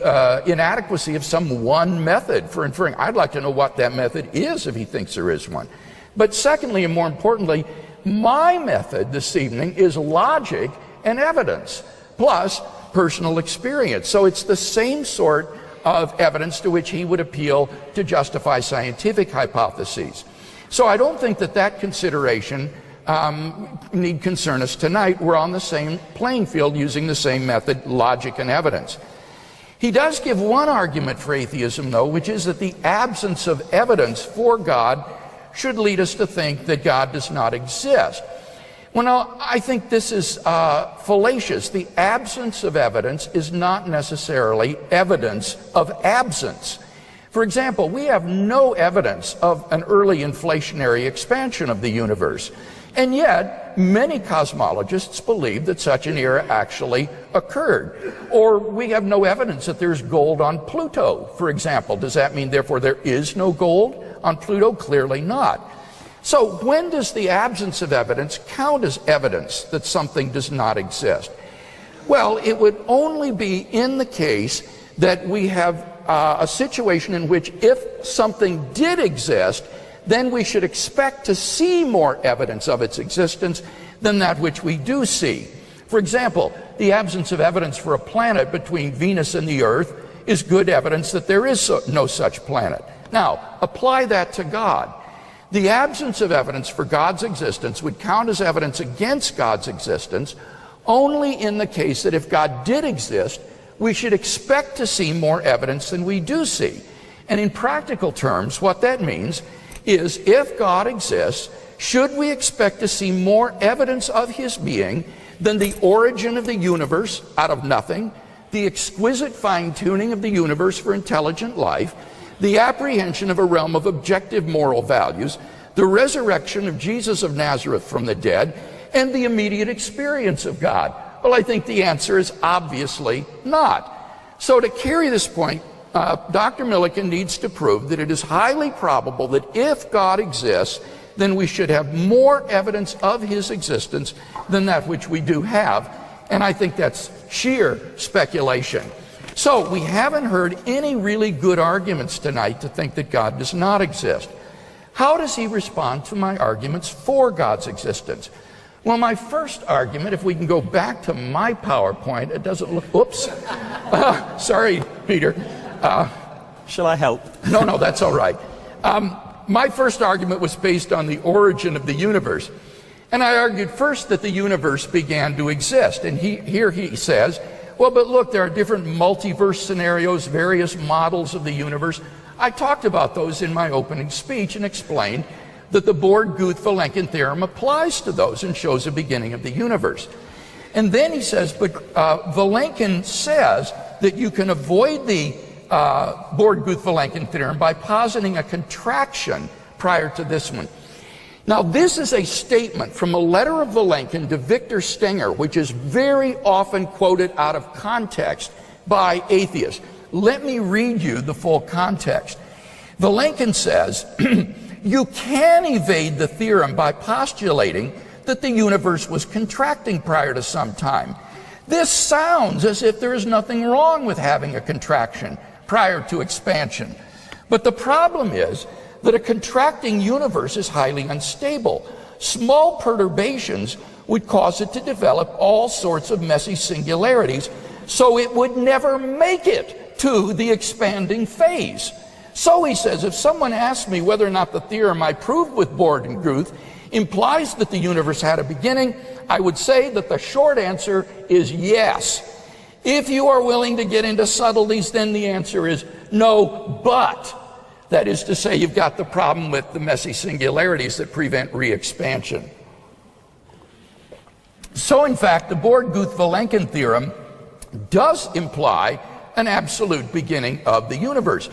C: inadequacy of some one method for inferring. I'd like to know what that method is if he thinks there is one. But secondly, and more importantly, my method this evening is logic and evidence, plus personal experience. So it's the same sort of evidence to which he would appeal to justify scientific hypotheses. So I don't think that that consideration need concern us tonight. We're on the same playing field using the same method, logic and evidence. He does give one argument for atheism, though, which is that the absence of evidence for God should lead us to think that God does not exist. Well, now, I think this is fallacious. The absence of evidence is not necessarily evidence of absence. For example, we have no evidence of an early inflationary expansion of the universe. And yet, many cosmologists believe that such an era actually occurred. Or we have no evidence that there's gold on Pluto, for example. Does that mean, therefore, there is no gold on Pluto? Clearly not. So when does the absence of evidence count as evidence that something does not exist? Well, it would only be in the case that we have a situation in which if something did exist, then we should expect to see more evidence of its existence than that which we do see. For example, the absence of evidence for a planet between Venus and the Earth is good evidence that there is no such planet. Now, apply that to God. The absence of evidence for God's existence would count as evidence against God's existence only in the case that if God did exist, we should expect to see more evidence than we do see. And in practical terms, what that means is if God exists, should we expect to see more evidence of his being than the origin of the universe out of nothing, the exquisite fine-tuning of the universe for intelligent life, the apprehension of a realm of objective moral values, the resurrection of Jesus of Nazareth from the dead, and the immediate experience of God? Well, I think the answer is obviously not. So to carry this point, Dr. Millican needs to prove that it is highly probable that if God exists, then we should have more evidence of his existence than that which we do have. And I think that's sheer speculation. So we haven't heard any really good arguments tonight to think that God does not exist. How does he respond to my arguments for God's existence? Well, my first argument, if we can go back to my PowerPoint, it doesn't look, oops. Sorry, Peter.
E: Shall I help?
C: No, that's all right. My first argument was based on the origin of the universe. And I argued first that the universe began to exist. And here he says, well, but look, there are different multiverse scenarios, various models of the universe. I talked about those in my opening speech and explained that the Born-Guth-Vilenkin theorem applies to those and shows a beginning of the universe. And then he says, but Vilenkin says that you can avoid the Born-Guth-Vilenkin theorem by positing a contraction prior to this one. Now, this is a statement from a letter of Vilenkin to Victor Stenger, which is very often quoted out of context by atheists. Let me read you the full context. Vilenkin says, you can evade the theorem by postulating that the universe was contracting prior to some time. This sounds as if there is nothing wrong with having a contraction prior to expansion. But the problem is that a contracting universe is highly unstable. Small perturbations would cause it to develop all sorts of messy singularities, so it would never make it to the expanding phase. So he says, if someone asks me whether or not the theorem I proved with Born-Guth implies that the universe had a beginning, I would say that the short answer is yes. If you are willing to get into subtleties, then the answer is no, but. That is to say, you've got the problem with the messy singularities that prevent re-expansion. So in fact, the Born-Guth-Vilenkin theorem does imply an absolute beginning of the universe.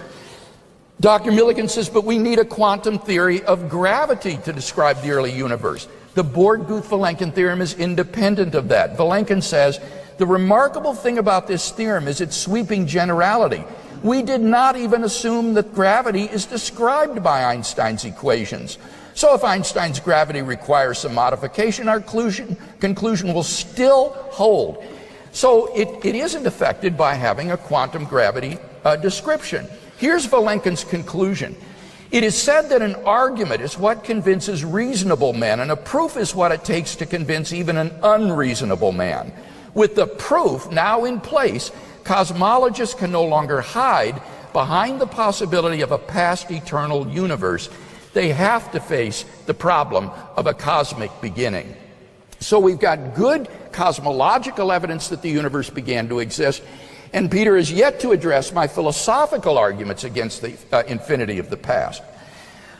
C: Dr. Millican says, but we need a quantum theory of gravity to describe the early universe. The Born-Guth-Vilenkin theorem is independent of that. Vilenkin says, the remarkable thing about this theorem is its sweeping generality. We did not even assume that gravity is described by Einstein's equations. So if Einstein's gravity requires some modification, our conclusion will still hold. So it isn't affected by having a quantum gravity description. Here's Vilenkin's conclusion. It is said that an argument is what convinces reasonable men, and a proof is what it takes to convince even an unreasonable man. With the proof now in place, cosmologists can no longer hide behind the possibility of a past eternal universe. They have to face the problem of a cosmic beginning. So we've got good cosmological evidence that the universe began to exist, and Peter is yet to address my philosophical arguments against the infinity of the past.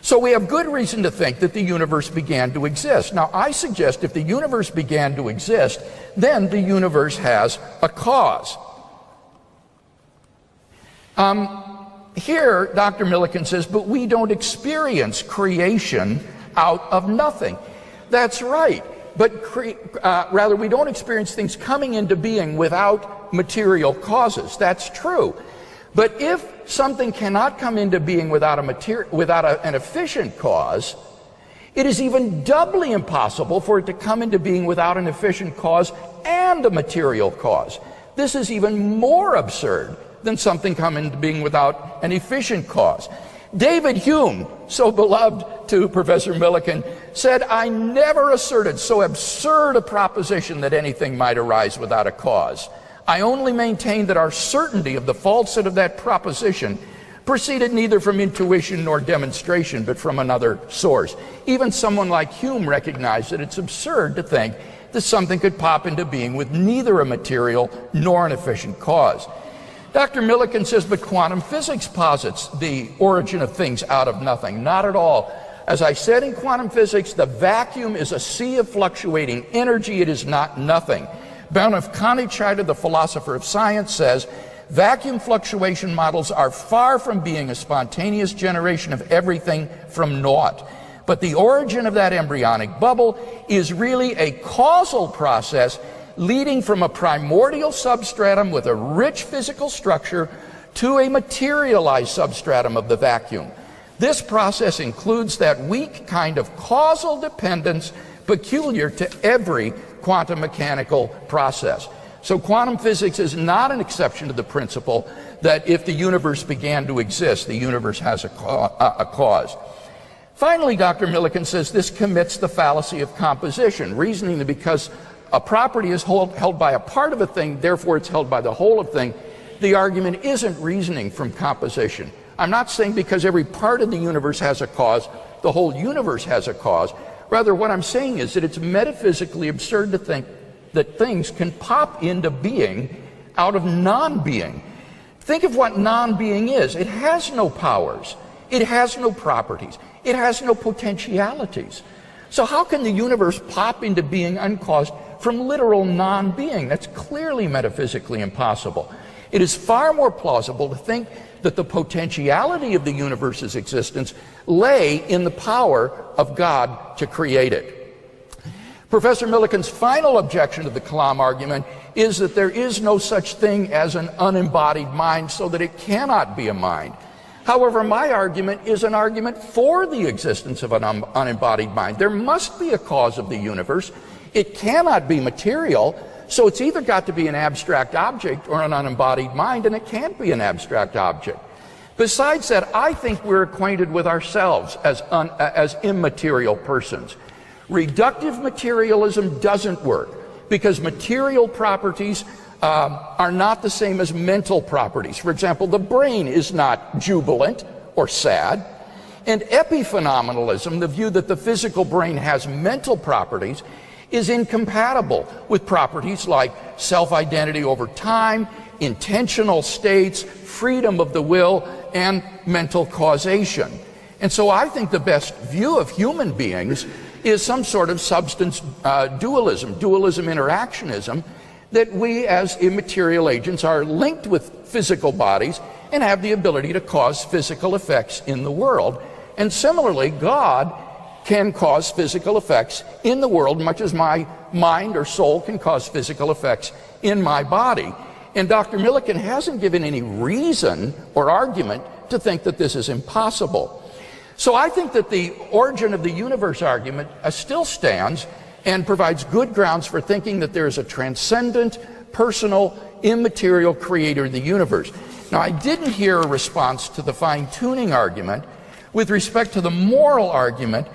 C: So we have good reason to think that the universe began to exist. Now, I suggest if the universe began to exist, then the universe has a cause. Here, Dr. Millican says, but we don't experience creation out of nothing. That's right. But rather, we don't experience things coming into being without material causes. That's true. But if something cannot come into being without an efficient cause, it is even doubly impossible for it to come into being without an efficient cause and a material cause. This is even more absurd than something coming into being without an efficient cause. David Hume, so beloved to Professor Millican, said, "I never asserted so absurd a proposition that anything might arise without a cause. I only maintained that our certainty of the falsehood of that proposition proceeded neither from intuition nor demonstration, but from another source." Even someone like Hume recognized that it's absurd to think that something could pop into being with neither a material nor an efficient cause. Dr. Millican says, but quantum physics posits the origin of things out of nothing. Not at all. As I said in quantum physics, the vacuum is a sea of fluctuating energy. It is not nothing. Bahnhof Konitscheider, the philosopher of science, says, vacuum fluctuation models are far from being a spontaneous generation of everything from naught. But the origin of that embryonic bubble is really a causal process leading from a primordial substratum with a rich physical structure to a materialized substratum of the vacuum. This process includes that weak kind of causal dependence peculiar to every quantum mechanical process. So quantum physics is not an exception to the principle that if the universe began to exist, the universe has a cause. Finally, Dr. Millican says this commits the fallacy of composition, reasoning that because a property is held by a part of a thing, therefore it's held by the whole of thing. The argument isn't reasoning from composition. I'm not saying because every part of the universe has a cause, the whole universe has a cause. Rather, what I'm saying is that it's metaphysically absurd to think that things can pop into being out of non-being. Think of what non-being is. It has no powers. It has no properties. It has no potentialities. So how can the universe pop into being uncaused from literal non-being? That's clearly metaphysically impossible. It is far more plausible to think that the potentiality of the universe's existence lay in the power of God to create it. Professor Millican's final objection to the Kalam argument is that there is no such thing as an unembodied mind, so that it cannot be a mind. However, my argument is an argument for the existence of an unembodied mind. There must be a cause of the universe. It cannot be material, so it's either got to be an abstract object or an unembodied mind, and it can't be an abstract object. Besides that, I think we're acquainted with ourselves as immaterial persons. Reductive materialism doesn't work because material properties are not the same as mental properties. For example, the brain is not jubilant or sad. And epiphenomenalism, the view that the physical brain has mental properties, is incompatible with properties like self-identity over time, intentional states, freedom of the will, and mental causation. And so I think the best view of human beings is some sort of substance dualism interactionism, that we as immaterial agents are linked with physical bodies and have the ability to cause physical effects in the world. And similarly, God can cause physical effects in the world, much as my mind or soul can cause physical effects in my body. And Dr. Millican hasn't given any reason or argument to think that this is impossible. So I think that the origin of the universe argument still stands and provides good grounds for thinking that there is a transcendent, personal, immaterial creator of the universe. Now, I didn't hear a response to the fine-tuning argument. With respect to the moral argument,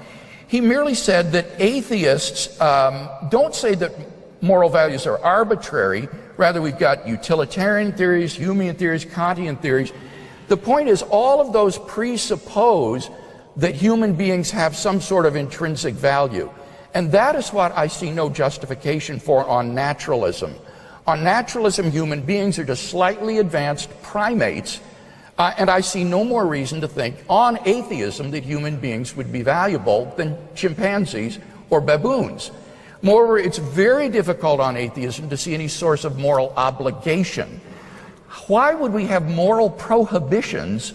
C: he merely said that atheists don't say that moral values are arbitrary. Rather, we've got utilitarian theories, Humean theories, Kantian theories. The point is, all of those presuppose that human beings have some sort of intrinsic value. And that is what I see no justification for on naturalism. On naturalism, human beings are just slightly advanced primates, and I see no more reason to think on atheism that human beings would be valuable than chimpanzees or baboons. Moreover, it's very difficult on atheism to see any source of moral obligation. Why would we have moral prohibitions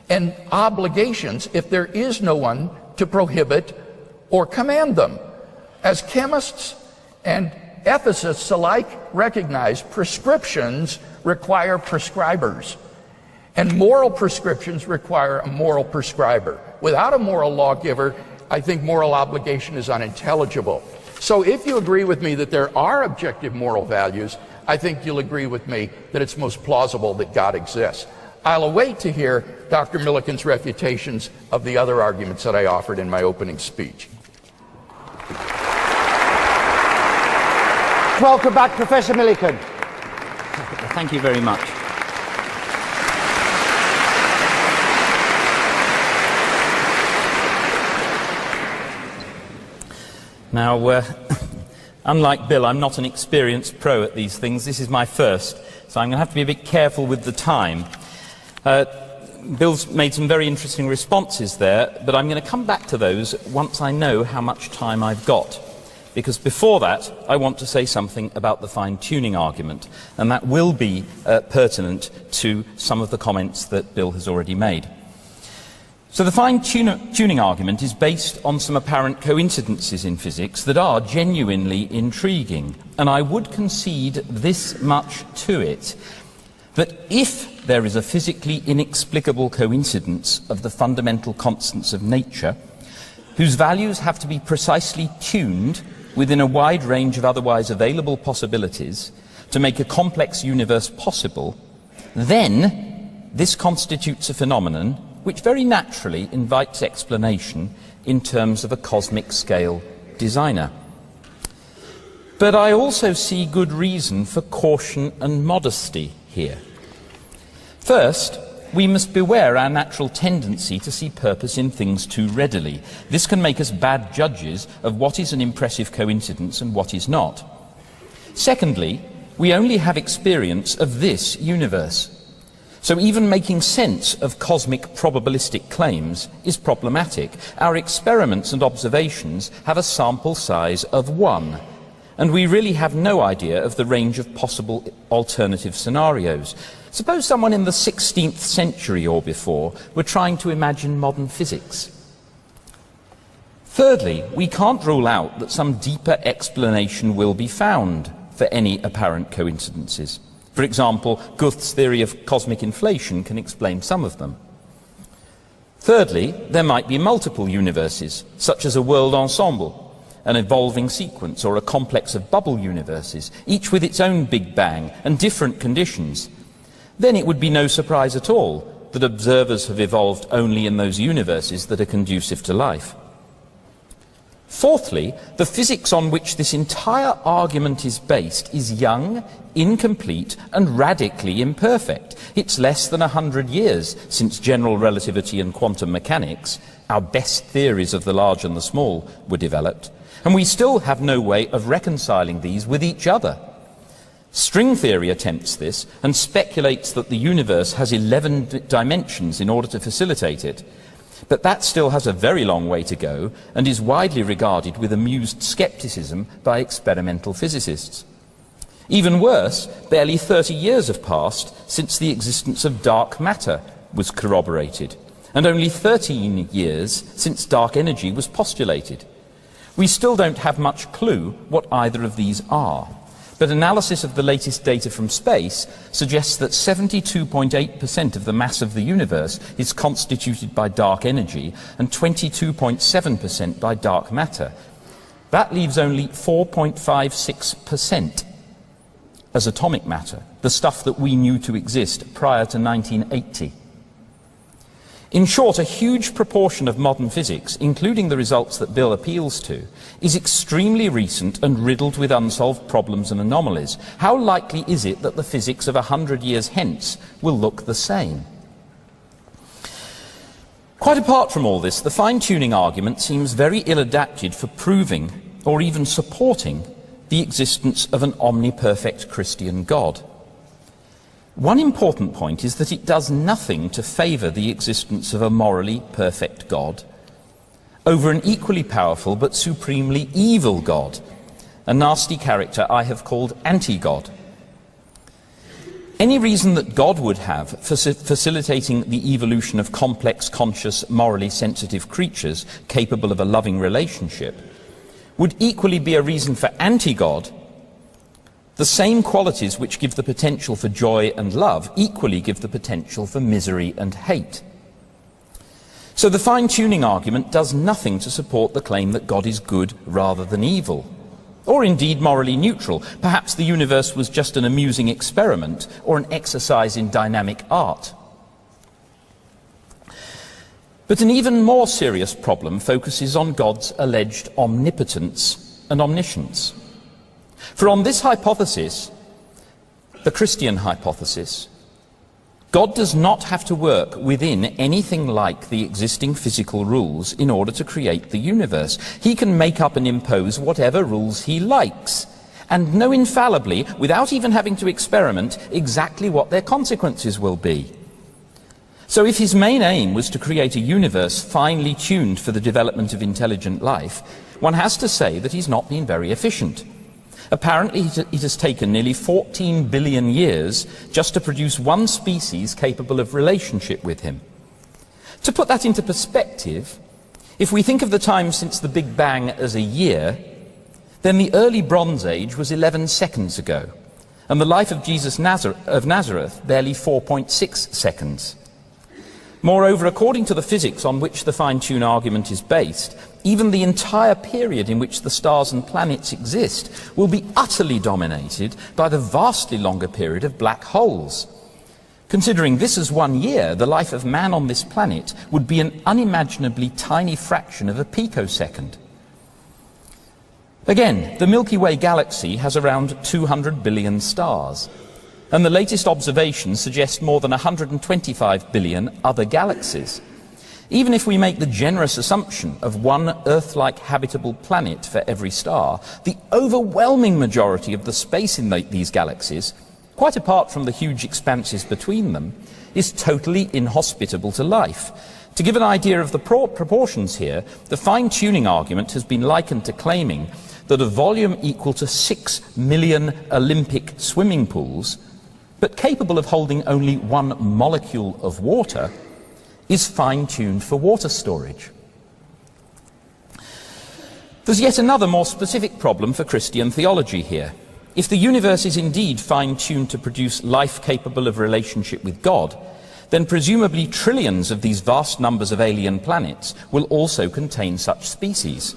C: and obligations if there is no one to prohibit or command them? As chemists and ethicists alike recognize, prescriptions require prescribers, and moral prescriptions require a moral prescriber. Without a moral lawgiver, I think moral obligation is unintelligible. So if you agree with me that there are objective moral values, I think you'll agree with me that it's most plausible that God exists. I'll await to hear Dr. Millican's refutations of the other arguments that I offered in my opening speech.
B: Welcome back, Professor Millican.
D: Thank you very much. Now, unlike Bill, I'm not an experienced pro at these things. This is my first, so I'm going to have to be a bit careful with the time. Bill's made some very interesting responses there, but I'm going to come back to those once I know how much time I've got. Because before that, I want to say something about the fine-tuning argument, and that will be pertinent to some of the comments that Bill has already made. So the fine-tuning argument is based on some apparent coincidences in physics that are genuinely intriguing, and I would concede this much to it, that if there is a physically inexplicable coincidence of the fundamental constants of nature, whose values have to be precisely tuned within a wide range of otherwise available possibilities to make a complex universe possible, then this constitutes a phenomenon which very naturally invites explanation in terms of a cosmic scale designer. But I also see good reason for caution and modesty here. First, we must beware our natural tendency to see purpose in things too readily. This can make us bad judges of what is an impressive coincidence and what is not. Secondly, we only have experience of this universe. So even making sense of cosmic probabilistic claims is problematic. Our experiments and observations have a sample size of 1, and we really have no idea of the range of possible alternative scenarios. Suppose someone in the 16th century or before were trying to imagine modern physics. Thirdly, we can't rule out that some deeper explanation will be found for any apparent coincidences. For example, Guth's theory of cosmic inflation can explain some of them. Thirdly, there might be multiple universes, such as a world ensemble, an evolving sequence, or a complex of bubble universes, each with its own Big Bang and different conditions. Then it would be no surprise at all that observers have evolved only in those universes that are conducive to life. Fourthly, the physics on which this entire argument is based is young, incomplete, and radically imperfect. It's less than 100 years since general relativity and quantum mechanics, our best theories of the large and the small, were developed, and we still have no way of reconciling these with each other. String theory attempts this and speculates that the universe has 11 dimensions in order to facilitate it. But that still has a very long way to go and is widely regarded with amused skepticism by experimental physicists. Even worse, barely 30 years have passed since the existence of dark matter was corroborated, and only 13 years since dark energy was postulated. We still don't have much clue what either of these are. But analysis of the latest data from space suggests that 72.8% of the mass of the universe is constituted by dark energy and 22.7% by dark matter. That leaves only 4.56% as atomic matter, the stuff that we knew to exist prior to 1980. In short, a huge proportion of modern physics, including the results that Bill appeals to, is extremely recent and riddled with unsolved problems and anomalies. How likely is it that the physics of 100 years hence will look the same? Quite apart from all this, the fine-tuning argument seems very ill-adapted for proving or even supporting the existence of an omniperfect Christian God. One important point is that it does nothing to favour the existence of a morally perfect God over an equally powerful but supremely evil God, a nasty character I have called anti-God. Any reason that God would have for facilitating the evolution of complex, conscious, morally sensitive creatures capable of a loving relationship would equally be a reason for anti-God. The same qualities which give the potential for joy and love equally give the potential for misery and hate. So the fine-tuning argument does nothing to support the claim that God is good rather than evil, or indeed morally neutral. Perhaps the universe was just an amusing experiment or an exercise in dynamic art. But an even more serious problem focuses on God's alleged omnipotence and omniscience. For on this hypothesis, the Christian hypothesis, God does not have to work within anything like the existing physical rules in order to create the universe. He can make up and impose whatever rules he likes, and know infallibly, without even having to experiment, exactly what their consequences will be. So if his main aim was to create a universe finely tuned for the development of intelligent life, one has to say that he's not been very efficient. Apparently it has taken nearly 14 billion years just to produce one species capable of relationship with him. To put that into perspective, if we think of the time since the Big Bang as a year, then the early Bronze Age was 11 seconds ago, and the life of Jesus of Nazareth barely 4.6 seconds. Moreover, according to the physics on which the fine-tune argument is based, even the entire period in which the stars and planets exist will be utterly dominated by the vastly longer period of black holes. Considering this as 1 year, the life of man on this planet would be an unimaginably tiny fraction of a picosecond. Again, the Milky Way galaxy has around 200 billion stars, and the latest observations suggest more than 125 billion other galaxies. Even if we make the generous assumption of one Earth-like habitable planet for every star, the overwhelming majority of the space in these galaxies, quite apart from the huge expanses between them, is totally inhospitable to life. To give an idea of the proportions here, the fine-tuning argument has been likened to claiming that a volume equal to 6 million Olympic swimming pools, but capable of holding only 1 molecule of water, is fine-tuned for water storage. There's yet another more specific problem for Christian theology here. If the universe is indeed fine-tuned to produce life capable of relationship with God, then presumably trillions of these vast numbers of alien planets will also contain such species.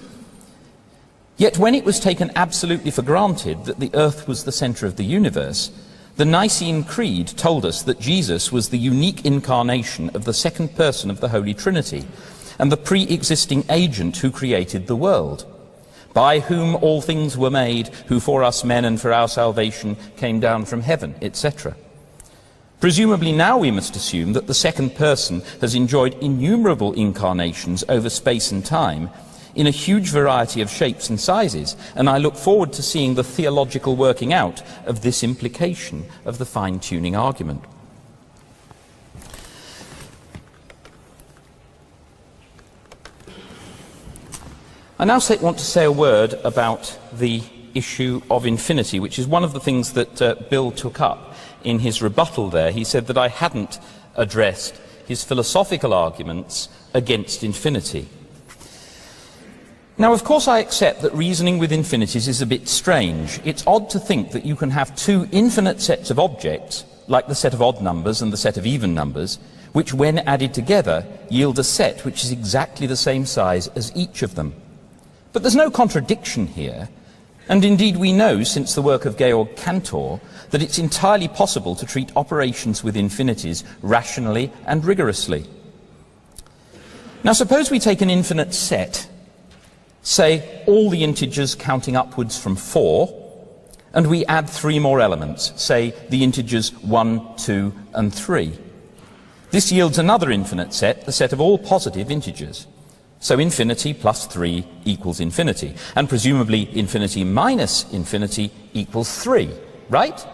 D: Yet when it was taken absolutely for granted that the Earth was the centre of the universe, the Nicene Creed told us that Jesus was the unique incarnation of the second person of the Holy Trinity and the pre-existing agent who created the world, by whom all things were made, who for us men and for our salvation came down from heaven, etc. Presumably now we must assume that the second person has enjoyed innumerable incarnations over space and time in a huge variety of shapes and sizes, and I look forward to seeing the theological working out of this implication of the fine-tuning argument. I now want to say a word about the issue of infinity, which is one of the things that Bill took up in his rebuttal there. He said that I hadn't addressed his philosophical arguments against infinity. Now, of course, I accept that reasoning with infinities is a bit strange. It's odd to think that you can have two infinite sets of objects, like the set of odd numbers and the set of even numbers, which when added together yield a set which is exactly the same size as each of them. But there's no contradiction here, and indeed we know, since the work of Georg Cantor, that it's entirely possible to treat operations with infinities rationally and rigorously. Now, suppose we take an infinite set, say all the integers counting upwards from 4, and we add 3 more elements, say the integers 1, 2, and 3. This yields another infinite set, the set of all positive integers. So infinity plus 3 equals infinity, and presumably infinity minus infinity equals 3, right?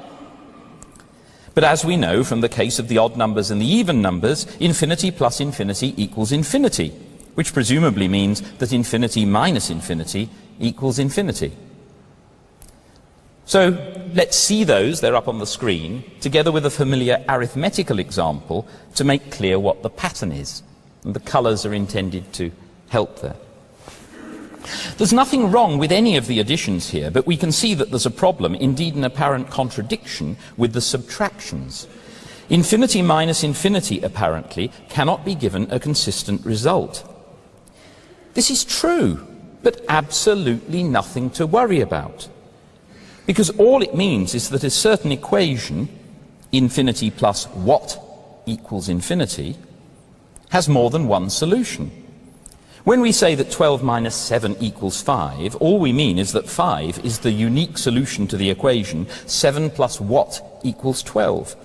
D: But as we know from the case of the odd numbers and the even numbers, infinity plus infinity equals infinity, which presumably means that infinity minus infinity equals infinity. So let's see those, they're up on the screen, together with a familiar arithmetical example to make clear what the pattern is. And the colours are intended to help there. There's nothing wrong with any of the additions here, but we can see that there's a problem, indeed an apparent contradiction, with the subtractions. Infinity minus infinity, apparently, cannot be given a consistent result. This is true, but absolutely nothing to worry about. Because all it means is that a certain equation, infinity plus what equals infinity, has more than one solution. When we say that 12 minus 7 equals 5, all we mean is that 5 is the unique solution to the equation 7 plus what equals 12.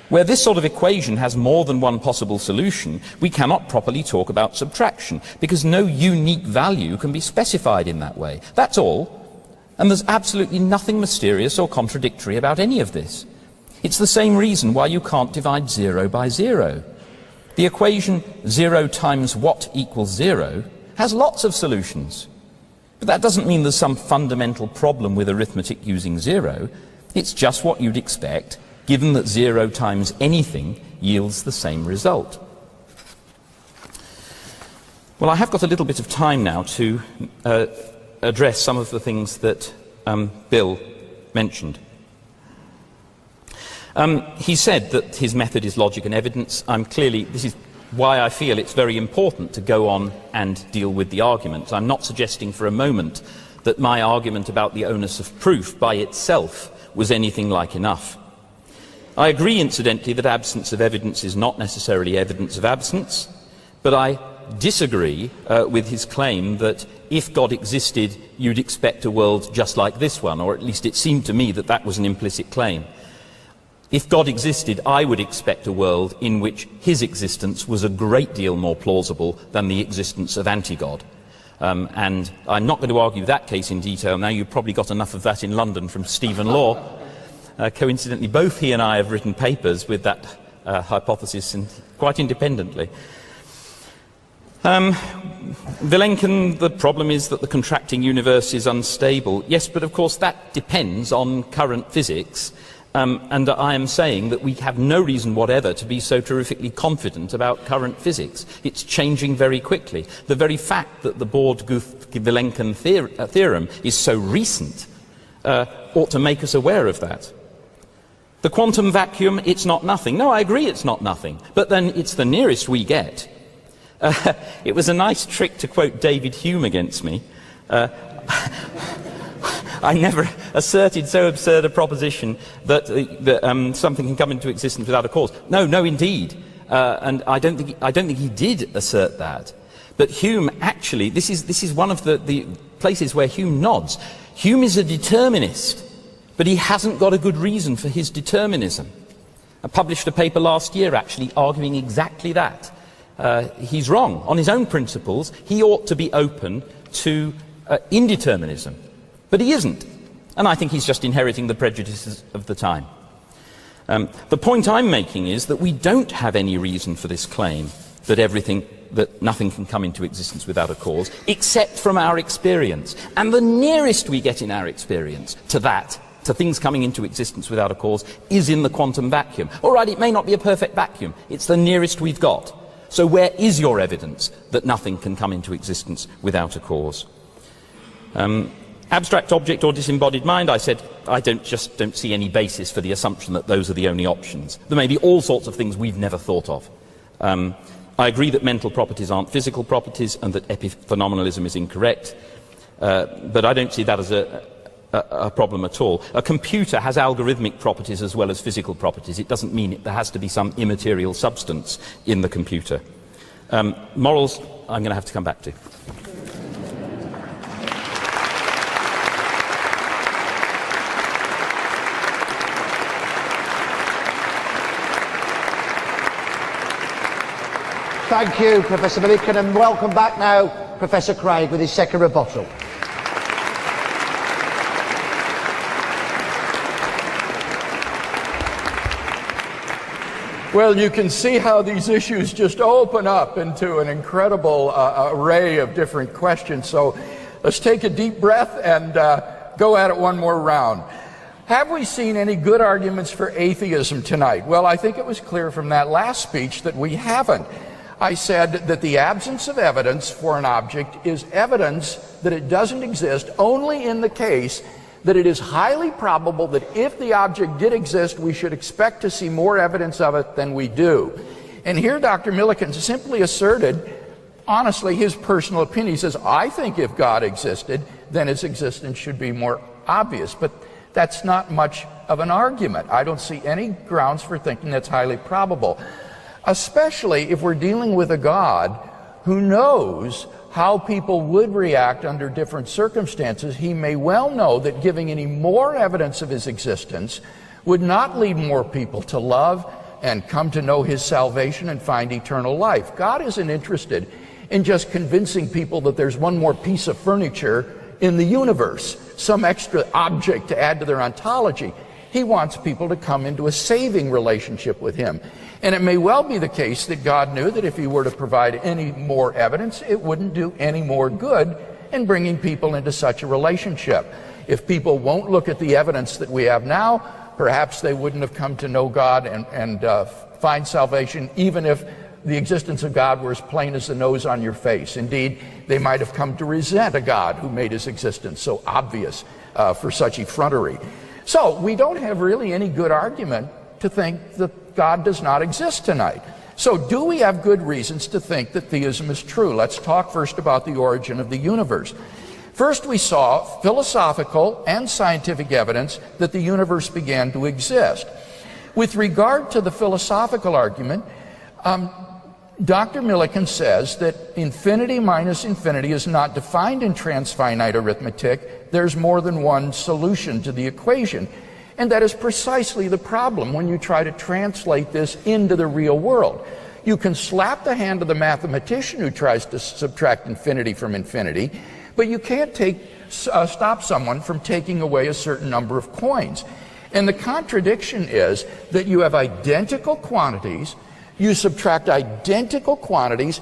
D: Where this sort of equation has more than one possible solution, we cannot properly talk about subtraction, because no unique value can be specified in that way. That's all. And there's absolutely nothing mysterious or contradictory about any of this. It's the same reason why you can't divide 0 by 0. The equation 0 times what equals 0 has lots of solutions. But that doesn't mean there's some fundamental problem with arithmetic using 0. It's just what you'd expect, given that 0 times anything yields the same result. Well, I have got a little bit of time now to address some of the things that Bill mentioned. He said that his method is logic and evidence. This is why I feel it's very important to go on and deal with the argument. I'm not suggesting for a moment that my argument about the onus of proof by itself was anything like enough. I agree, incidentally, that absence of evidence is not necessarily evidence of absence, but I disagree with his claim that if God existed, you'd expect a world just like this one, or at least it seemed to me that that was an implicit claim. If God existed, I would expect a world in which his existence was a great deal more plausible than the existence of anti-God. And I'm not going to argue that case in detail now. You've probably got enough of that in London from Stephen Law. Coincidentally, both he and I have written papers with that hypothesis quite independently. Millican, the problem is that the contracting universe is unstable. Yes, but of course that depends on current physics. And I am saying that we have no reason whatever to be so terrifically confident about current physics. It's changing very quickly. The very fact that the Borde-Guth-Millican theorem is so recent ought to make us aware of that. The quantum vacuum, it's not nothing. No, I agree it's not nothing, but then it's the nearest we get. It was a nice trick to quote David Hume against me. I never asserted so absurd a proposition that something can come into existence without a cause. No, indeed. And I don't think he did assert that. But Hume actually, this is one of the places where Hume nods. Hume is a determinist, but he hasn't got a good reason for his determinism. I published a paper last year actually arguing exactly that. He's wrong. On his own principles, he ought to be open to indeterminism. But he isn't. And I think he's just inheriting the prejudices of the time. The point I'm making is that we don't have any reason for this claim that nothing can come into existence without a cause, except from our experience. And the nearest we get in our experience to that, to things coming into existence without a cause, is in the quantum vacuum. All right, it may not be a perfect vacuum. It's the nearest we've got. So where is your evidence that nothing can come into existence without a cause? Abstract object or disembodied mind, I said I don't see any basis for the assumption that those are the only options. There may be all sorts of things we've never thought of. I agree that mental properties aren't physical properties and that epiphenomenalism is incorrect, but I don't see that as a problem at all. A computer has algorithmic properties as well as physical properties. It doesn't mean there has to be some immaterial substance in the computer. Morals, I'm going to have to come back to.
B: Thank you, Professor Millican, and welcome back now, Professor Craig, with his second rebuttal.
C: Well, you can see how these issues just open up into an incredible array of different questions. So let's take a deep breath and go at it one more round. Have we seen any good arguments for atheism tonight? Well, I think it was clear from that last speech that we haven't. I said that the absence of evidence for an object is evidence that it doesn't exist only in the case that it is highly probable that if the object did exist, we should expect to see more evidence of it than we do. And here Dr. Millican simply asserted, honestly, his personal opinion. He says, I think if God existed, then his existence should be more obvious. But that's not much of an argument. I don't see any grounds for thinking that's highly probable, especially if we're dealing with a God who knows how people would react under different circumstances. He may well know that giving any more evidence of his existence would not lead more people to love and come to know his salvation and find eternal life. God isn't interested in just convincing people that there's one more piece of furniture in the universe, some extra object to add to their ontology. He wants people to come into a saving relationship with him. And it may well be the case that God knew that if he were to provide any more evidence, it wouldn't do any more good in bringing people into such a relationship. If people won't look at the evidence that we have now, perhaps they wouldn't have come to know God and find salvation, even if the existence of God were as plain as the nose on your face. Indeed, they might have come to resent a God who made his existence so obvious for such effrontery. So we don't have really any good argument to think that God does not exist tonight. So do we have good reasons to think that theism is true? Let's talk first about the origin of the universe. First, we saw philosophical and scientific evidence that the universe began to exist. With regard to the philosophical argument, Dr. Millican says that infinity minus infinity is not defined in transfinite arithmetic. There's more than one solution to the equation. And that is precisely the problem when you try to translate this into the real world. You can slap the hand of the mathematician who tries to subtract infinity from infinity, but you can't stop someone from taking away a certain number of coins. And the contradiction is that you have identical quantities, you subtract identical quantities,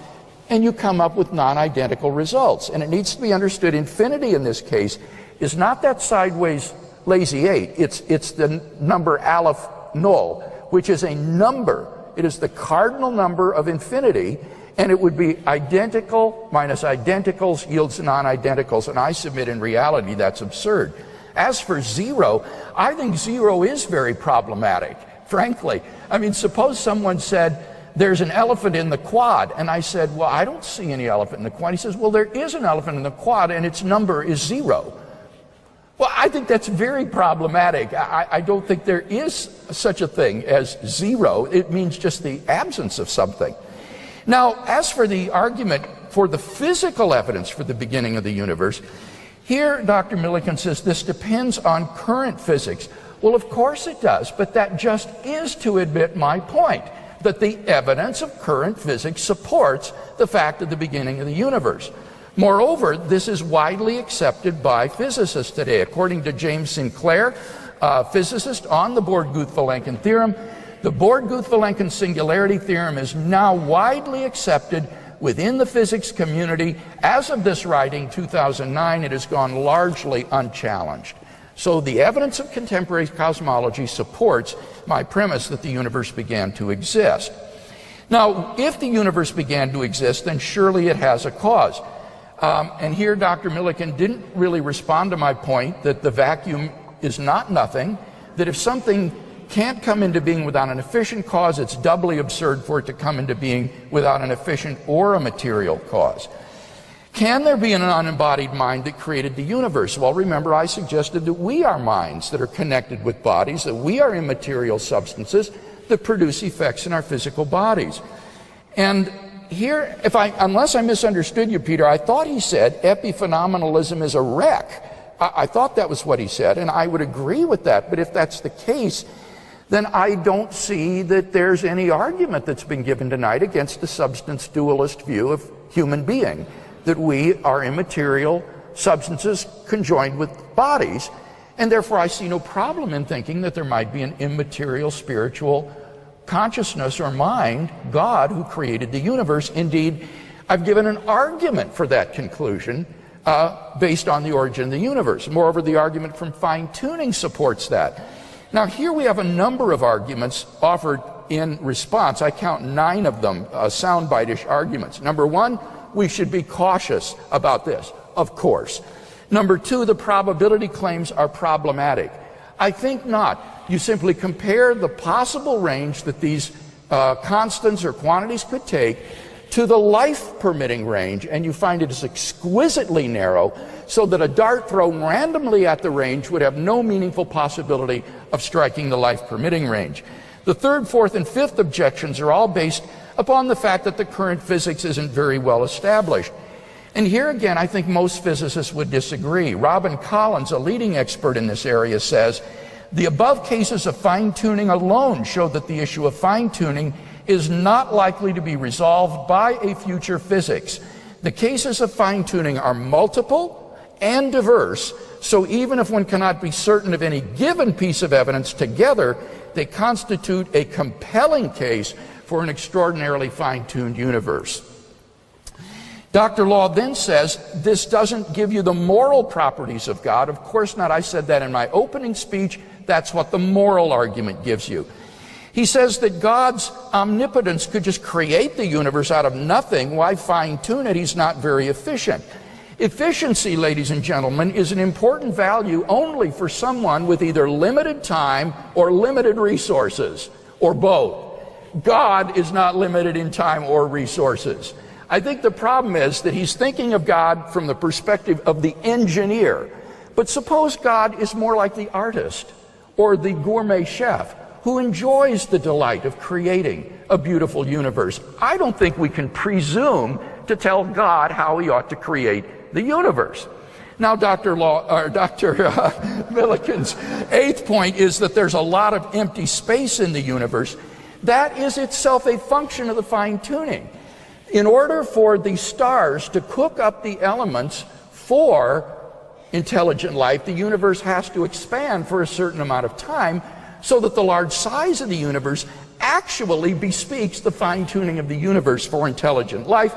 C: and you come up with non-identical results. And it needs to be understood, infinity in this case is not that sideways lazy 8. It's the number aleph null, which is a number. It is the cardinal number of infinity, and it would be identical minus identicals yields non-identicals. And I submit in reality that's absurd. As for zero, I think zero is very problematic, frankly. I mean, suppose someone said, there's an elephant in the quad, and I said, well, I don't see any elephant in the quad. He says, well, there is an elephant in the quad, and its number is 0. Well, I think that's very problematic. I don't think there is such a thing as 0. It means just the absence of something. Now, as for the argument for the physical evidence for the beginning of the universe, here Dr. Millican says this depends on current physics. Well, of course it does, but that just is to admit my point, that the evidence of current physics supports the fact of the beginning of the universe. Moreover, this is widely accepted by physicists today. According to James Sinclair, a physicist on the Born-Guth-Vilenkin theorem, the Born-Guth-Vilenkin singularity theorem is now widely accepted within the physics community. As of this writing, 2009, it has gone largely unchallenged. So the evidence of contemporary cosmology supports my premise that the universe began to exist. Now, if the universe began to exist, then surely it has a cause. And here Dr. Millican didn't really respond to my point that the vacuum is not nothing, that if something can't come into being without an efficient cause, it's doubly absurd for it to come into being without an efficient or a material cause. Can there be an unembodied mind that created the universe? Well, remember, I suggested that we are minds that are connected with bodies, that we are immaterial substances that produce effects in our physical bodies. And here, unless I misunderstood you, Peter, I thought he said epiphenomenalism is a wreck. I thought that was what he said, and I would agree with that. But if that's the case, then I don't see that there's any argument that's been given tonight against the substance dualist view of human being, that we are immaterial substances conjoined with bodies, and therefore I see no problem in thinking that there might be an immaterial spiritual consciousness or mind, God, who created the universe. Indeed, I've given an argument for that conclusion based on the origin of the universe. Moreover, the argument from fine-tuning supports that. Now, here we have a number of arguments offered in response. I count 9 of them, soundbite-ish arguments. Number 1, we should be cautious about this, of course. Number 2, the probability claims are problematic. I think not. You simply compare the possible range that these constants or quantities could take to the life-permitting range, and you find it is exquisitely narrow, so that a dart thrown randomly at the range would have no meaningful possibility of striking the life-permitting range. The 3rd, 4th, and 5th objections are all based upon the fact that the current physics isn't very well established. And here again, I think most physicists would disagree. Robin Collins, a leading expert in this area, says, the above cases of fine-tuning alone show that the issue of fine-tuning is not likely to be resolved by a future physics. The cases of fine-tuning are multiple and diverse, so even if one cannot be certain of any given piece of evidence, together they constitute a compelling case for an extraordinarily fine-tuned universe. Dr. Law then says, this doesn't give you the moral properties of God. Of course not. I said that in my opening speech. That's what the moral argument gives you. He says that God's omnipotence could just create the universe out of nothing. Why fine-tune it? He's not very efficient. Efficiency, ladies and gentlemen, is an important value only for someone with either limited time or limited resources, or both. God is not limited in time or resources. I think the problem is that he's thinking of God from the perspective of the engineer. But suppose God is more like the artist or the gourmet chef who enjoys the delight of creating a beautiful universe. I don't think we can presume to tell God how he ought to create the universe. Now, Dr. Millican's 8th point is that there's a lot of empty space in the universe. That is itself a function of the fine-tuning. In order for the stars to cook up the elements for intelligent life, the universe has to expand for a certain amount of time, so that the large size of the universe actually bespeaks the fine-tuning of the universe for intelligent life.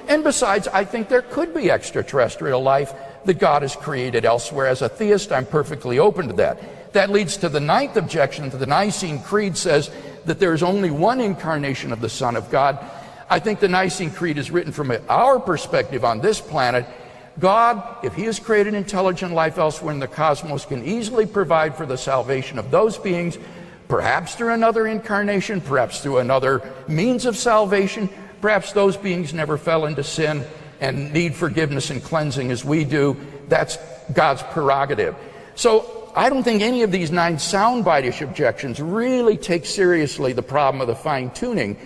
C: And besides, I think there could be extraterrestrial life that God has created elsewhere. As a theist, I'm perfectly open to that. That leads to the 9th objection. The Nicene Creed says that there is only one incarnation of the Son of God. I think the Nicene Creed is written from our perspective on this planet. God, if he has created intelligent life elsewhere in the cosmos, can easily provide for the salvation of those beings, perhaps through another incarnation, perhaps through another means of salvation. Perhaps those beings never fell into sin and need forgiveness and cleansing as we do. That's God's prerogative. So I don't think any of these 9 soundbite-ish objections really take seriously the problem of the fine-tuning,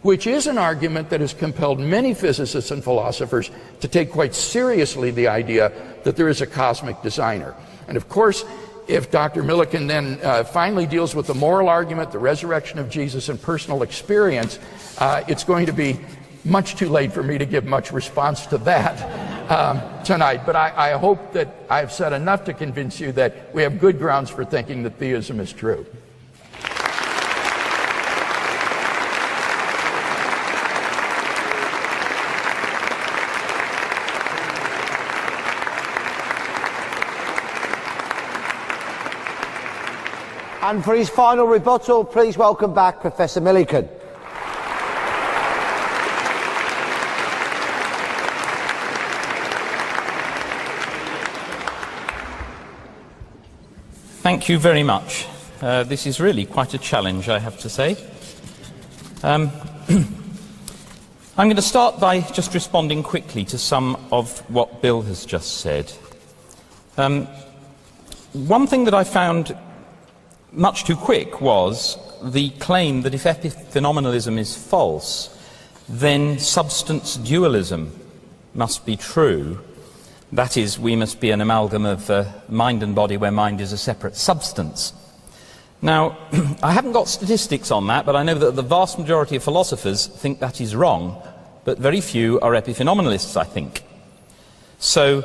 C: which is an argument that has compelled many physicists and philosophers to take quite seriously the idea that there is a cosmic designer. And of course, if Dr. Millican then finally deals with the moral argument, the resurrection of Jesus, and personal experience, it's going to be much too late for me to give much response to that tonight. But I hope that I've said enough to convince you that we have good grounds for thinking that theism is true.
B: And for his final rebuttal, please welcome back Professor Millican.
D: Thank you very much. This is really quite a challenge, I have to say. I'm going to start by just responding quickly to some of what Bill has just said. One thing that I found much too quick was the claim that if epiphenomenalism is false, then substance dualism must be true. That is, we must be an amalgam of mind and body where mind is a separate substance. Now, I haven't got statistics on that, but I know that the vast majority of philosophers think that is wrong, but very few are epiphenomenalists, I think. So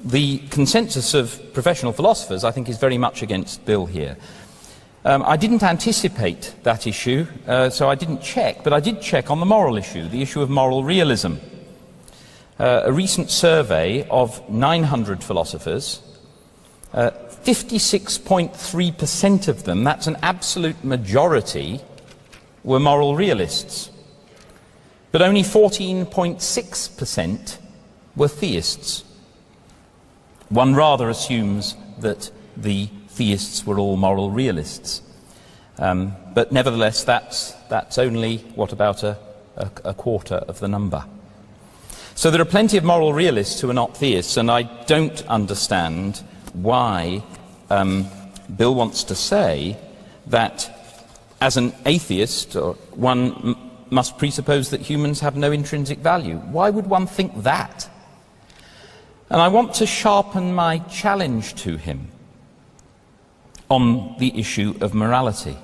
D: the consensus of professional philosophers, I think, is very much against Bill here. I didn't anticipate that issue, so I didn't check, but I did check on the moral issue, the issue of moral realism. A recent survey of 900 philosophers, 56.3% of them, that's an absolute majority, were moral realists. But only 14.6% were theists. One rather assumes that the theists were all moral realists. But nevertheless, that's only, what, about a quarter of the number. So there are plenty of moral realists who are not theists, and I don't understand why Bill wants to say that as an atheist, one must presuppose that humans have no intrinsic value. Why would one think that? And I want to sharpen my challenge to him on the issue of morality.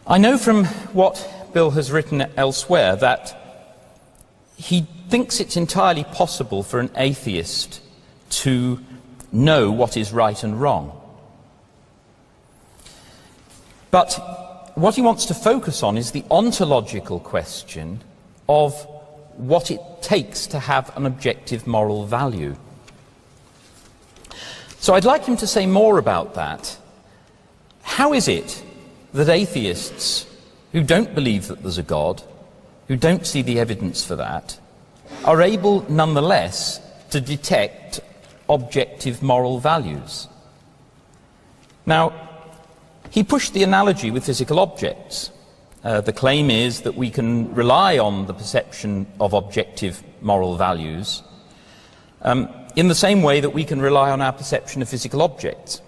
D: I know from what Bill has written elsewhere that he thinks it's entirely possible for an atheist to know what is right and wrong. But what he wants to focus on is the ontological question of what it takes to have an objective moral value. So I'd like him to say more about that. How is it that atheists who don't believe that there's a God, who don't see the evidence for that, are able nonetheless to detect objective moral values? Now, he pushed the analogy with physical objects. The claim is that we can rely on the perception of objective moral values in the same way that we can rely on our perception of physical objects.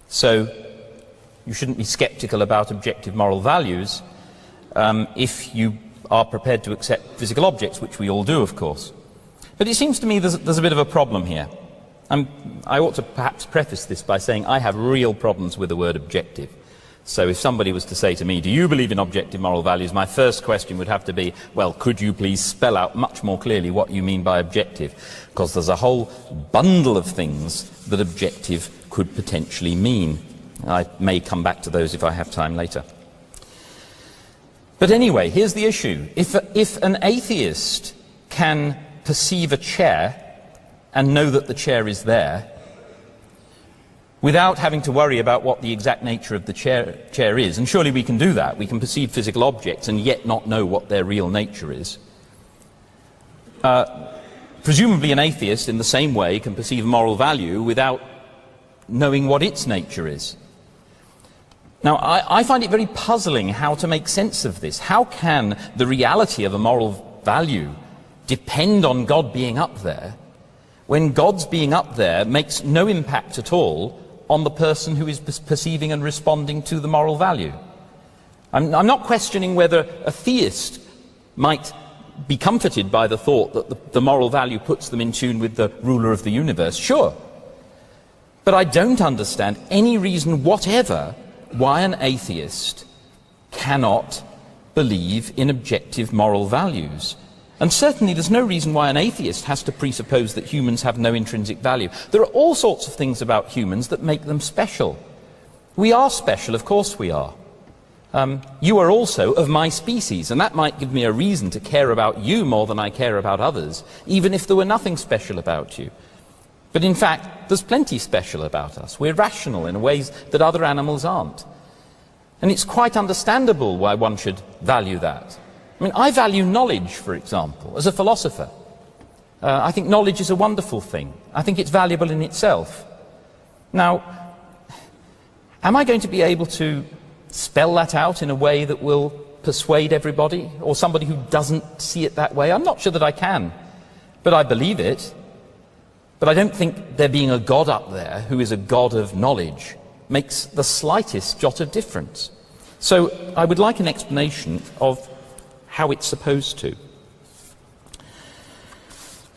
D: So you shouldn't be sceptical about objective moral values if you are prepared to accept physical objects, which we all do, of course. But it seems to me there's a bit of a problem here. I ought to perhaps preface this by saying I have real problems with the word objective. So if somebody was to say to me, do you believe in objective moral values, my first question would have to be, well, could you please spell out much more clearly what you mean by objective? Because there's a whole bundle of things that objective could potentially mean. I may come back to those if I have time later. But anyway, here's the issue. If an atheist can perceive a chair and know that the chair is there, without having to worry about what the exact nature of the chair is, and surely we can do that, we can perceive physical objects and yet not know what their real nature is. Presumably an atheist, in the same way, can perceive moral value without knowing what its nature is. Now, I find it very puzzling how to make sense of this. How can the reality of a moral value depend on God being up there, when God's being up there makes no impact at all on the person who is perceiving and responding to the moral value? I'm not questioning whether a theist might be comforted by the thought that the moral value puts them in tune with the ruler of the universe. Sure. But I don't understand any reason whatever why an atheist cannot believe in objective moral values. And certainly there's no reason why an atheist has to presuppose that humans have no intrinsic value. There are all sorts of things about humans that make them special. We are special, of course we are. You are also of my species, and that might give me a reason to care about you more than I care about others, even if there were nothing special about you. But in fact, there's plenty special about us. We're rational in ways that other animals aren't. And it's quite understandable why one should value that. I mean, I value knowledge, for example, as a philosopher. I think knowledge is a wonderful thing. I think it's valuable in itself. Now, am I going to be able to spell that out in a way that will persuade everybody, or somebody who doesn't see it that way? I'm not sure that I can, but I believe it. But I don't think there being a God up there who is a God of knowledge makes the slightest jot of difference. So I would like an explanation of how it's supposed to.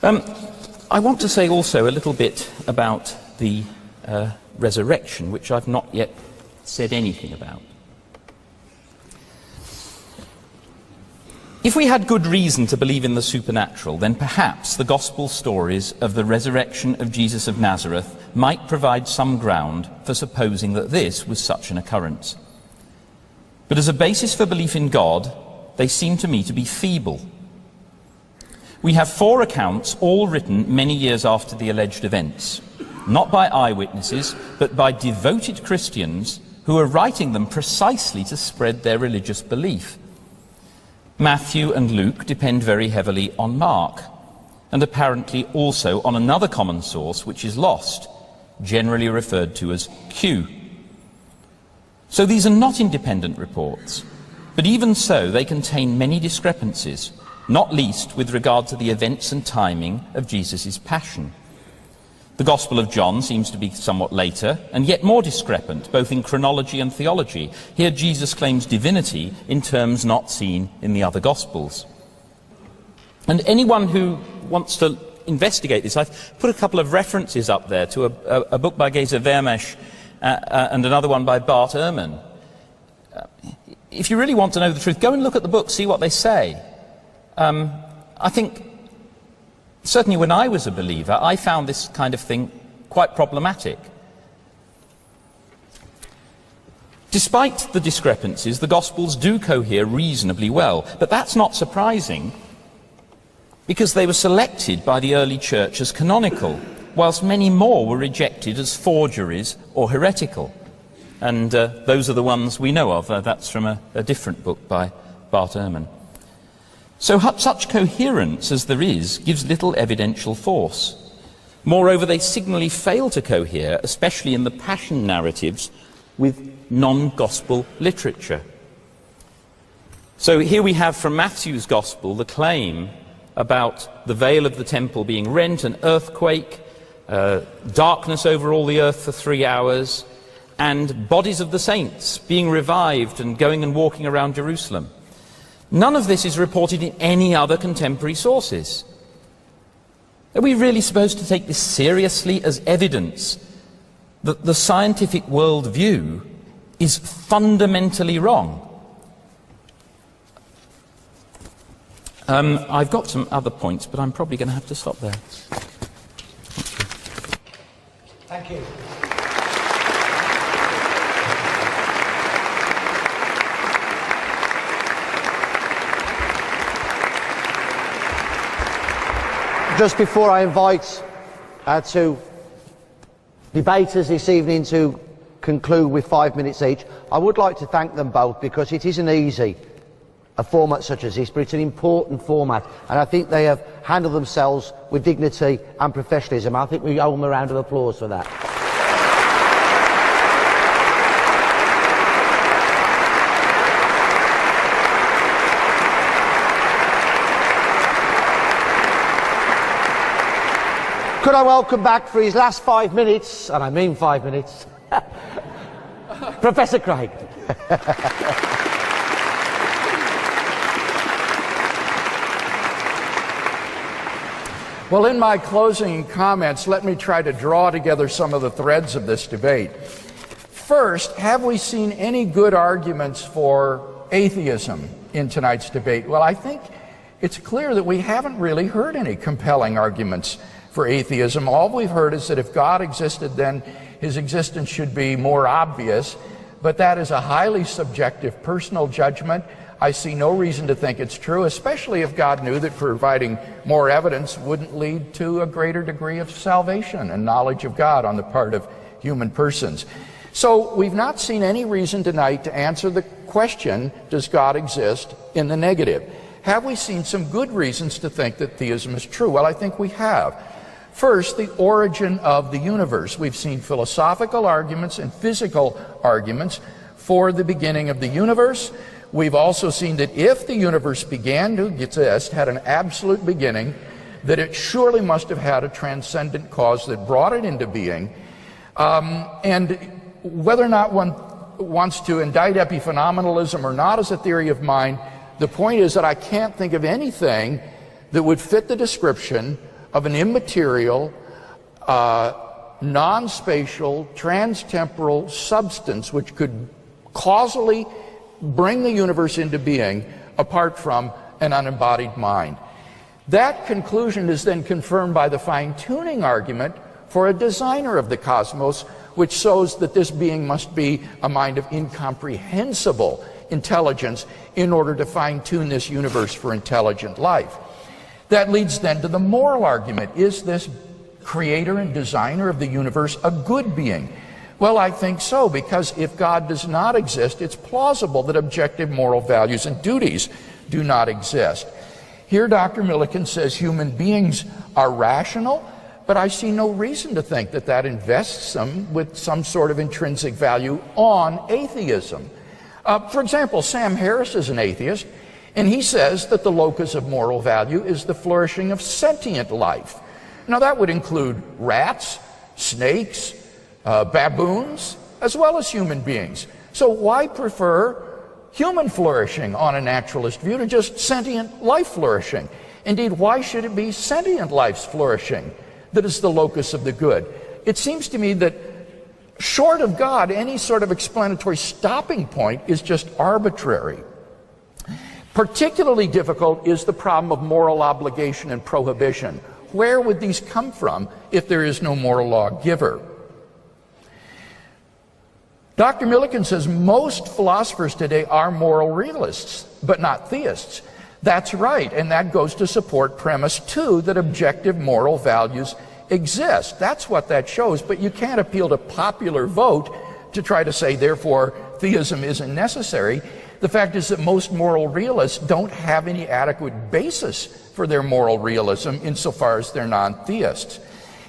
D: I want to say also a little bit about the resurrection, which I've not yet said anything about. If we had good reason to believe in the supernatural, then perhaps the gospel stories of the resurrection of Jesus of Nazareth might provide some ground for supposing that this was such an occurrence. But as a basis for belief in God, they seem to me to be feeble. We have 4 accounts, all written many years after the alleged events, not by eyewitnesses, but by devoted Christians who are writing them precisely to spread their religious belief. Matthew and Luke depend very heavily on Mark, and apparently also on another common source which is lost, generally referred to as Q. So these are not independent reports, but even so they contain many discrepancies, not least with regard to the events and timing of Jesus' passion. The Gospel of John seems to be somewhat later, and yet more discrepant, both in chronology and theology. Here Jesus claims divinity in terms not seen in the other Gospels. And anyone who wants to investigate this, I've put a couple of references up there to a book by Geza Vermes and another one by Bart Ehrman. If you really want to know the truth, go and look at the book, see what they say. I think certainly when I was a believer, I found this kind of thing quite problematic. Despite the discrepancies, the Gospels do cohere reasonably well, but that's not surprising because they were selected by the early church as canonical, whilst many more were rejected as forgeries or heretical. And those are the ones we know of. That's from a different book by Bart Ehrman. So such coherence as there is gives little evidential force. Moreover, they signally fail to cohere, especially in the passion narratives, with non-gospel literature. So here we have from Matthew's Gospel the claim about the veil of the temple being rent, an earthquake, darkness over all the earth for 3 hours, and bodies of the saints being revived and going and walking around Jerusalem. None of this is reported in any other contemporary sources. Are we really supposed to take this seriously as evidence that the scientific worldview is fundamentally wrong? I've got some other points, but I'm probably going to have to stop there.
B: Thank you. Just before I invite our 2 debaters this evening to conclude with 5 minutes each, I would like to thank them both, because it isn't easy, a format such as this, but it's an important format, and I think they have handled themselves with dignity and professionalism. I think we owe them a round of applause for that. Could I welcome back for his last 5 minutes, and I mean 5 minutes, Professor Craig.
C: Well, in my closing comments, let me try to draw together some of the threads of this debate. First, have we seen any good arguments for atheism in tonight's debate? Well, I think it's clear that we haven't really heard any compelling arguments for atheism. All we've heard is that if God existed, then his existence should be more obvious, but that is a highly subjective personal judgment. I see no reason to think it's true, especially if God knew that providing more evidence wouldn't lead to a greater degree of salvation and knowledge of God on the part of human persons. So we've not seen any reason tonight to answer the question, does God exist, in the negative. Have we seen some good reasons to think that theism is true? Well, I think we have. First, the origin of the universe. We've seen philosophical arguments and physical arguments for the beginning of the universe. We've also seen that if the universe began to exist, had an absolute beginning, that it surely must have had a transcendent cause that brought it into being. And whether or not one wants to indict epiphenomenalism or not as a theory of mind, the point is that I can't think of anything that would fit the description of an immaterial, non-spatial, trans-temporal substance which could causally bring the universe into being apart from an unembodied mind. That conclusion is then confirmed by the fine-tuning argument for a designer of the cosmos, which shows that this being must be a mind of incomprehensible intelligence in order to fine-tune this universe for intelligent life. That leads then to the moral argument. Is this creator and designer of the universe a good being? Well, I think so, because if God does not exist, it's plausible that objective moral values and duties do not exist. Here Dr. Millican says human beings are rational, but I see no reason to think that that invests them with some sort of intrinsic value on atheism. For example, Sam Harris is an atheist, and he says that the locus of moral value is the flourishing of sentient life. Now that would include rats, snakes, baboons, as well as human beings. So why prefer human flourishing on a naturalist view to just sentient life flourishing? Indeed, why should it be sentient life's flourishing that is the locus of the good? It seems to me that short of God, any sort of explanatory stopping point is just arbitrary. Particularly difficult is the problem of moral obligation and prohibition. Where would these come from if there is no moral lawgiver? Dr. Millican says most philosophers today are moral realists, but not theists. That's right, and that goes to support premise 2, that objective moral values exist. That's what that shows, but you can't appeal to popular vote to try to say, therefore, theism isn't necessary. The fact is that most moral realists don't have any adequate basis for their moral realism insofar as they're non-theists.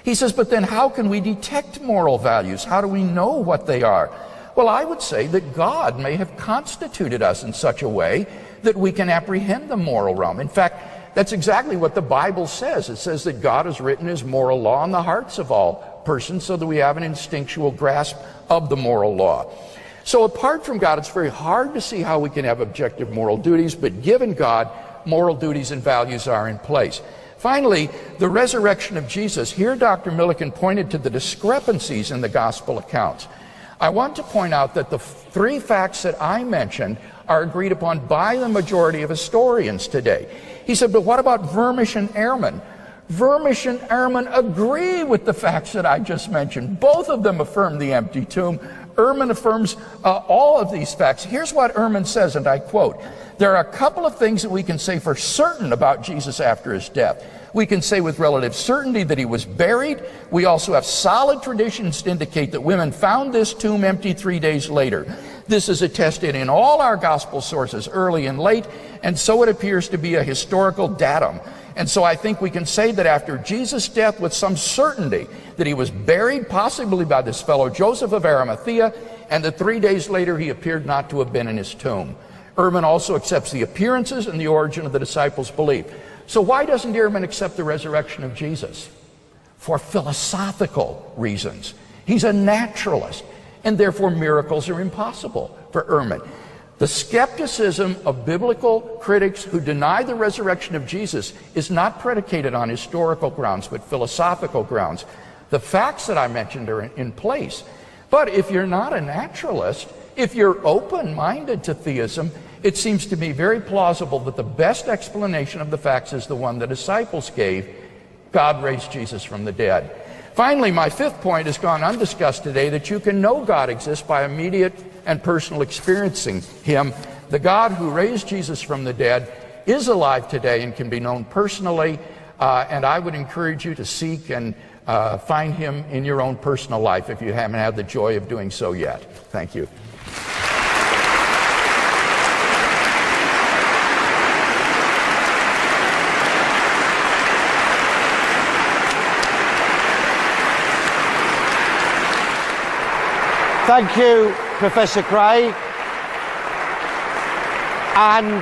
C: He says, but then how can we detect moral values? How do we know what they are? Well, I would say that God may have constituted us in such a way that we can apprehend the moral realm. In fact, that's exactly what the Bible says. It says that God has written his moral law in the hearts of all persons so that we have an instinctual grasp of the moral law. So apart from God, it's very hard to see how we can have objective moral duties, but given God, moral duties and values are in place. Finally, the resurrection of Jesus. Here Dr. Millican pointed to the discrepancies in the gospel accounts. I want to point out that the 3 facts that I mentioned are agreed upon by the majority of historians today. He said, but what about Vermish and Ehrman? Vermish and Ehrman agree with the facts that I just mentioned. Both of them affirm the empty tomb. Ehrman affirms all of these facts. Here's what Ehrman says, and I quote, there are a couple of things that we can say for certain about Jesus after his death. We can say with relative certainty that he was buried. We also have solid traditions to indicate that women found this tomb empty 3 days later. This is attested in all our gospel sources, early and late, and so it appears to be a historical datum. And so I think we can say that after Jesus' death with some certainty that he was buried, possibly by this fellow Joseph of Arimathea, and that 3 days later he appeared not to have been in his tomb. Ehrman also accepts the appearances and the origin of the disciples' belief. So why doesn't Ehrman accept the resurrection of Jesus? For philosophical reasons. He's a naturalist, and therefore miracles are impossible for Ehrman. The skepticism of biblical critics who deny the resurrection of Jesus is not predicated on historical grounds, but philosophical grounds. The facts that I mentioned are in place. But if you're not a naturalist, if you're open-minded to theism, it seems to me very plausible that the best explanation of the facts is the one the disciples gave. God raised Jesus from the dead. Finally, my 5th point has gone undiscussed today, that you can know God exists by immediate and personal experiencing him. The God who raised Jesus from the dead is alive today and can be known personally, and I would encourage you to seek and find him in your own personal life if you haven't had the joy of doing so yet. Thank you.
B: Thank you, Professor Craig. And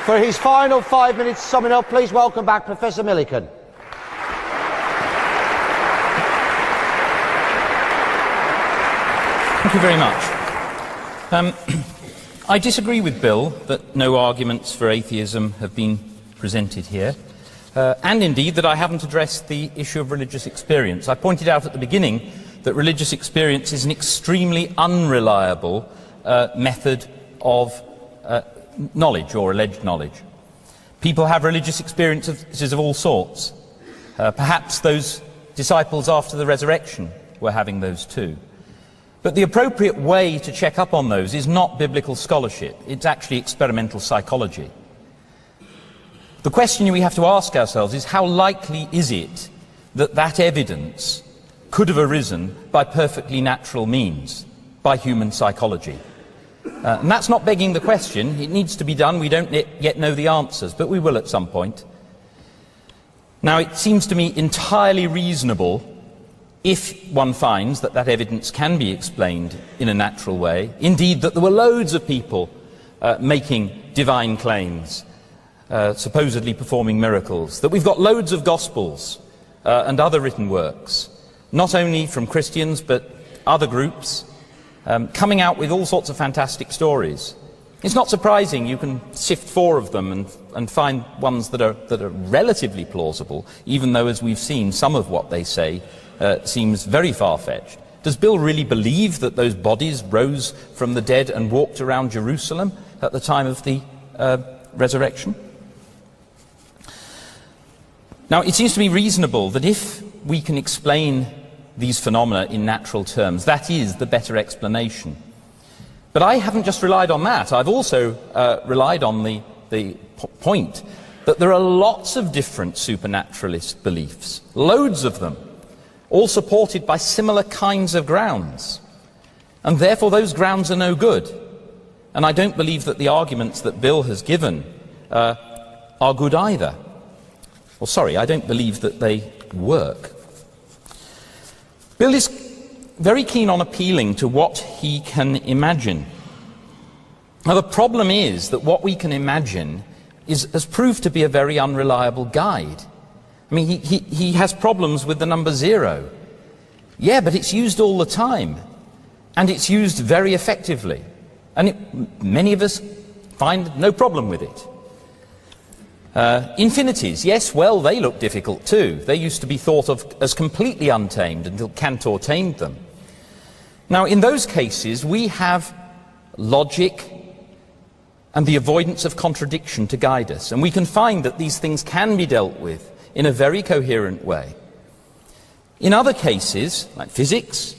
B: for his final 5 minutes summing up, please welcome back Professor Millican.
D: Thank you very much. I disagree with Bill that no arguments for atheism have been presented here, and indeed that I haven't addressed the issue of religious experience. I pointed out at the beginning that religious experience is an extremely unreliable method of knowledge or alleged knowledge. People have religious experiences of all sorts. Perhaps those disciples after the resurrection were having those too. But the appropriate way to check up on those is not biblical scholarship, it's actually experimental psychology. The question we have to ask ourselves is how likely is it that that evidence could have arisen by perfectly natural means, by human psychology? And that's not begging the question. It needs to be done. We don't yet know the answers, but we will at some point. Now, it seems to me entirely reasonable, if one finds that that evidence can be explained in a natural way, indeed that there were loads of people making divine claims, supposedly performing miracles, that we've got loads of Gospels and other written works, not only from Christians but other groups, coming out with all sorts of fantastic stories. It's not surprising you can sift 4 of them and find ones that are relatively plausible, even though, as we've seen, some of what they say seems very far-fetched. Does Bill really believe that those bodies rose from the dead and walked around Jerusalem at the time of the resurrection? Now, it seems to me reasonable that if we can explain these phenomena in natural terms, that is the better explanation. But I haven't just relied on that. I've also relied on the point that there are lots of different supernaturalist beliefs, loads of them, all supported by similar kinds of grounds. And therefore those grounds are no good. And I don't believe that the arguments that Bill has given are good either. Well, sorry, I don't believe that they work. Bill is very keen on appealing to what he can imagine. Now, the problem is that what we can imagine has proved to be a very unreliable guide. I mean, he has problems with the number 0. Yeah, but it's used all the time, and it's used very effectively, and many of us find no problem with it. Infinities, yes, well, they look difficult too. They used to be thought of as completely untamed until Cantor tamed them. Now, in those cases, we have logic and the avoidance of contradiction to guide us, and we can find that these things can be dealt with in a very coherent way. In other cases, like physics,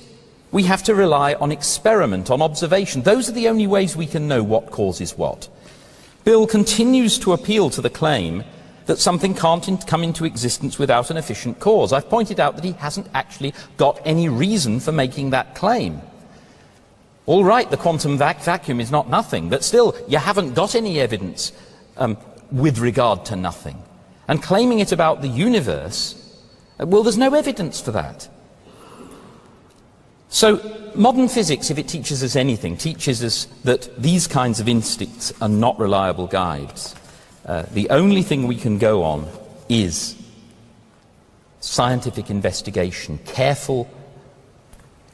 D: we have to rely on experiment, on observation. Those are the only ways we can know what causes what. Bill continues to appeal to the claim that something can't come into existence without an efficient cause. I've pointed out that he hasn't actually got any reason for making that claim. All right, the quantum vacuum is not nothing, but still, you haven't got any evidence with regard to nothing. And claiming it about the universe, well, there's no evidence for that. So, modern physics, if it teaches us anything, teaches us that these kinds of instincts are not reliable guides. The only thing we can go on is scientific investigation, careful,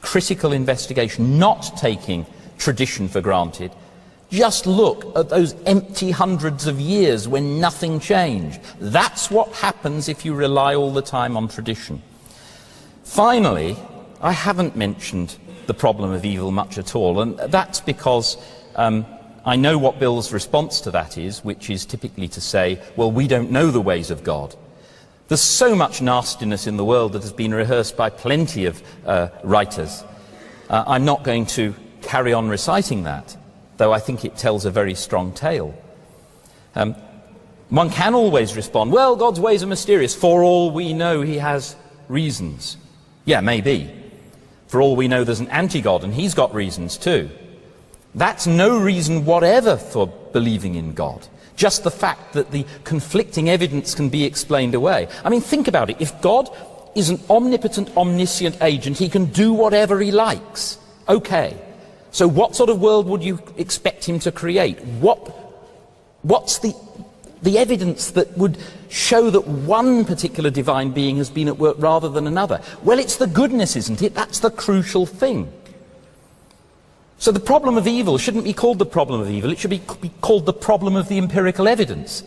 D: critical investigation, not taking tradition for granted. Just look at those empty hundreds of years when nothing changed. That's what happens if you rely all the time on tradition. Finally, I haven't mentioned the problem of evil much at all, and that's because I know what Bill's response to that is, which is typically to say, well, we don't know the ways of God. There's so much nastiness in the world that has been rehearsed by plenty of writers. I'm not going to carry on reciting that, though I think it tells a very strong tale. One can always respond, well, God's ways are mysterious. For all we know, he has reasons. Yeah, maybe. For all we know, there's an anti-God, and he's got reasons too. That's no reason whatever for believing in God. Just the fact that the conflicting evidence can be explained away. I mean, think about it. If God is an omnipotent, omniscient agent, he can do whatever he likes. Okay. So what sort of world would you expect him to create? What's the evidence that would show that one particular divine being has been at work rather than another? Well, it's the goodness, isn't it? That's the crucial thing. So the problem of evil shouldn't be called the problem of evil, it should be called the problem of the empirical evidence.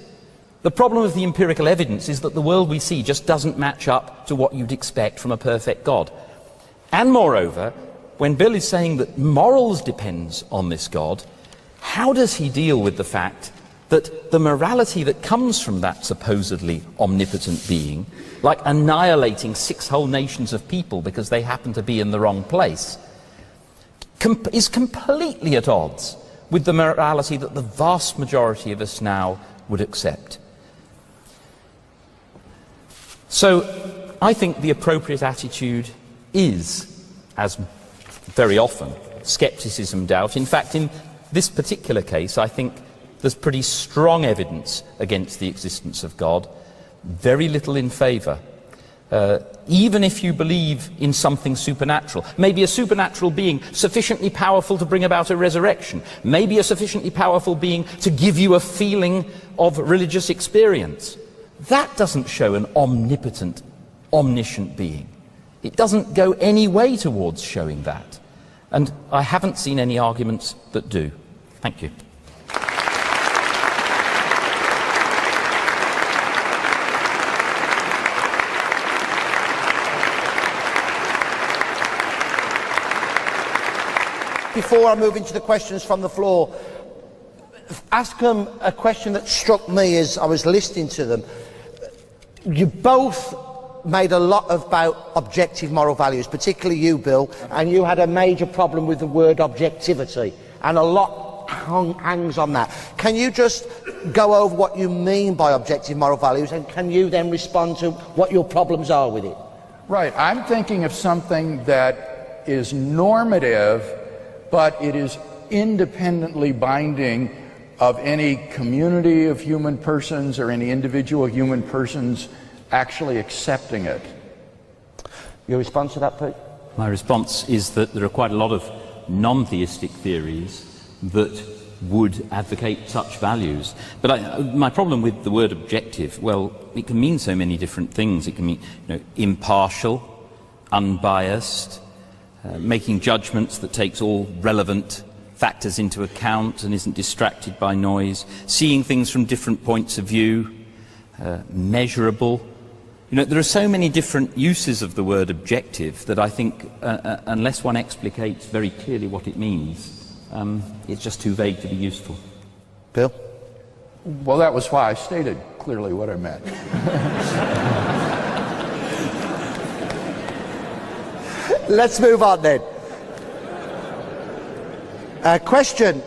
D: The problem of the empirical evidence is that the world we see just doesn't match up to what you'd expect from a perfect God. And moreover, when Bill is saying that morals depends on this God, how does he deal with the fact that the morality that comes from that supposedly omnipotent being, like annihilating 6 whole nations of people because they happen to be in the wrong place, is completely at odds with the morality that the vast majority of us now would accept? So I think the appropriate attitude is, as very often, scepticism, doubt. In fact, in this particular case, I think there's pretty strong evidence against the existence of God, very little in favour. Even if you believe in something supernatural, maybe a supernatural being sufficiently powerful to bring about a resurrection, maybe a sufficiently powerful being to give you a feeling of religious experience, that doesn't show an omnipotent, omniscient being. It doesn't go any way towards showing that. And I haven't seen any arguments that do. Thank you.
B: Before I move into the questions from the floor, ask them a question that struck me as I was listening to them. You both made a lot about objective moral values, particularly you, Bill, and you had a major problem with the word objectivity, and a lot hangs on that. Can you just go over what you mean by objective moral values, and can you then respond to what your problems are with it?
C: Right. I'm thinking of something that is normative, but it is independently binding of any community of human persons or any individual human persons actually accepting it.
B: Your response to that, Pete?
D: My response is that there are quite a lot of non-theistic theories that would advocate such values. But my problem with the word objective, well, it can mean so many different things. It can mean, impartial, unbiased, making judgments that takes all relevant factors into account and isn't distracted by noise, seeing things from different points of view, measurable. There are so many different uses of the word objective that I think unless one explicates very clearly what it means, it's just too vague to be useful.
B: Bill?
C: Well, that was why I stated clearly what I meant.
B: Let's move on then. Question.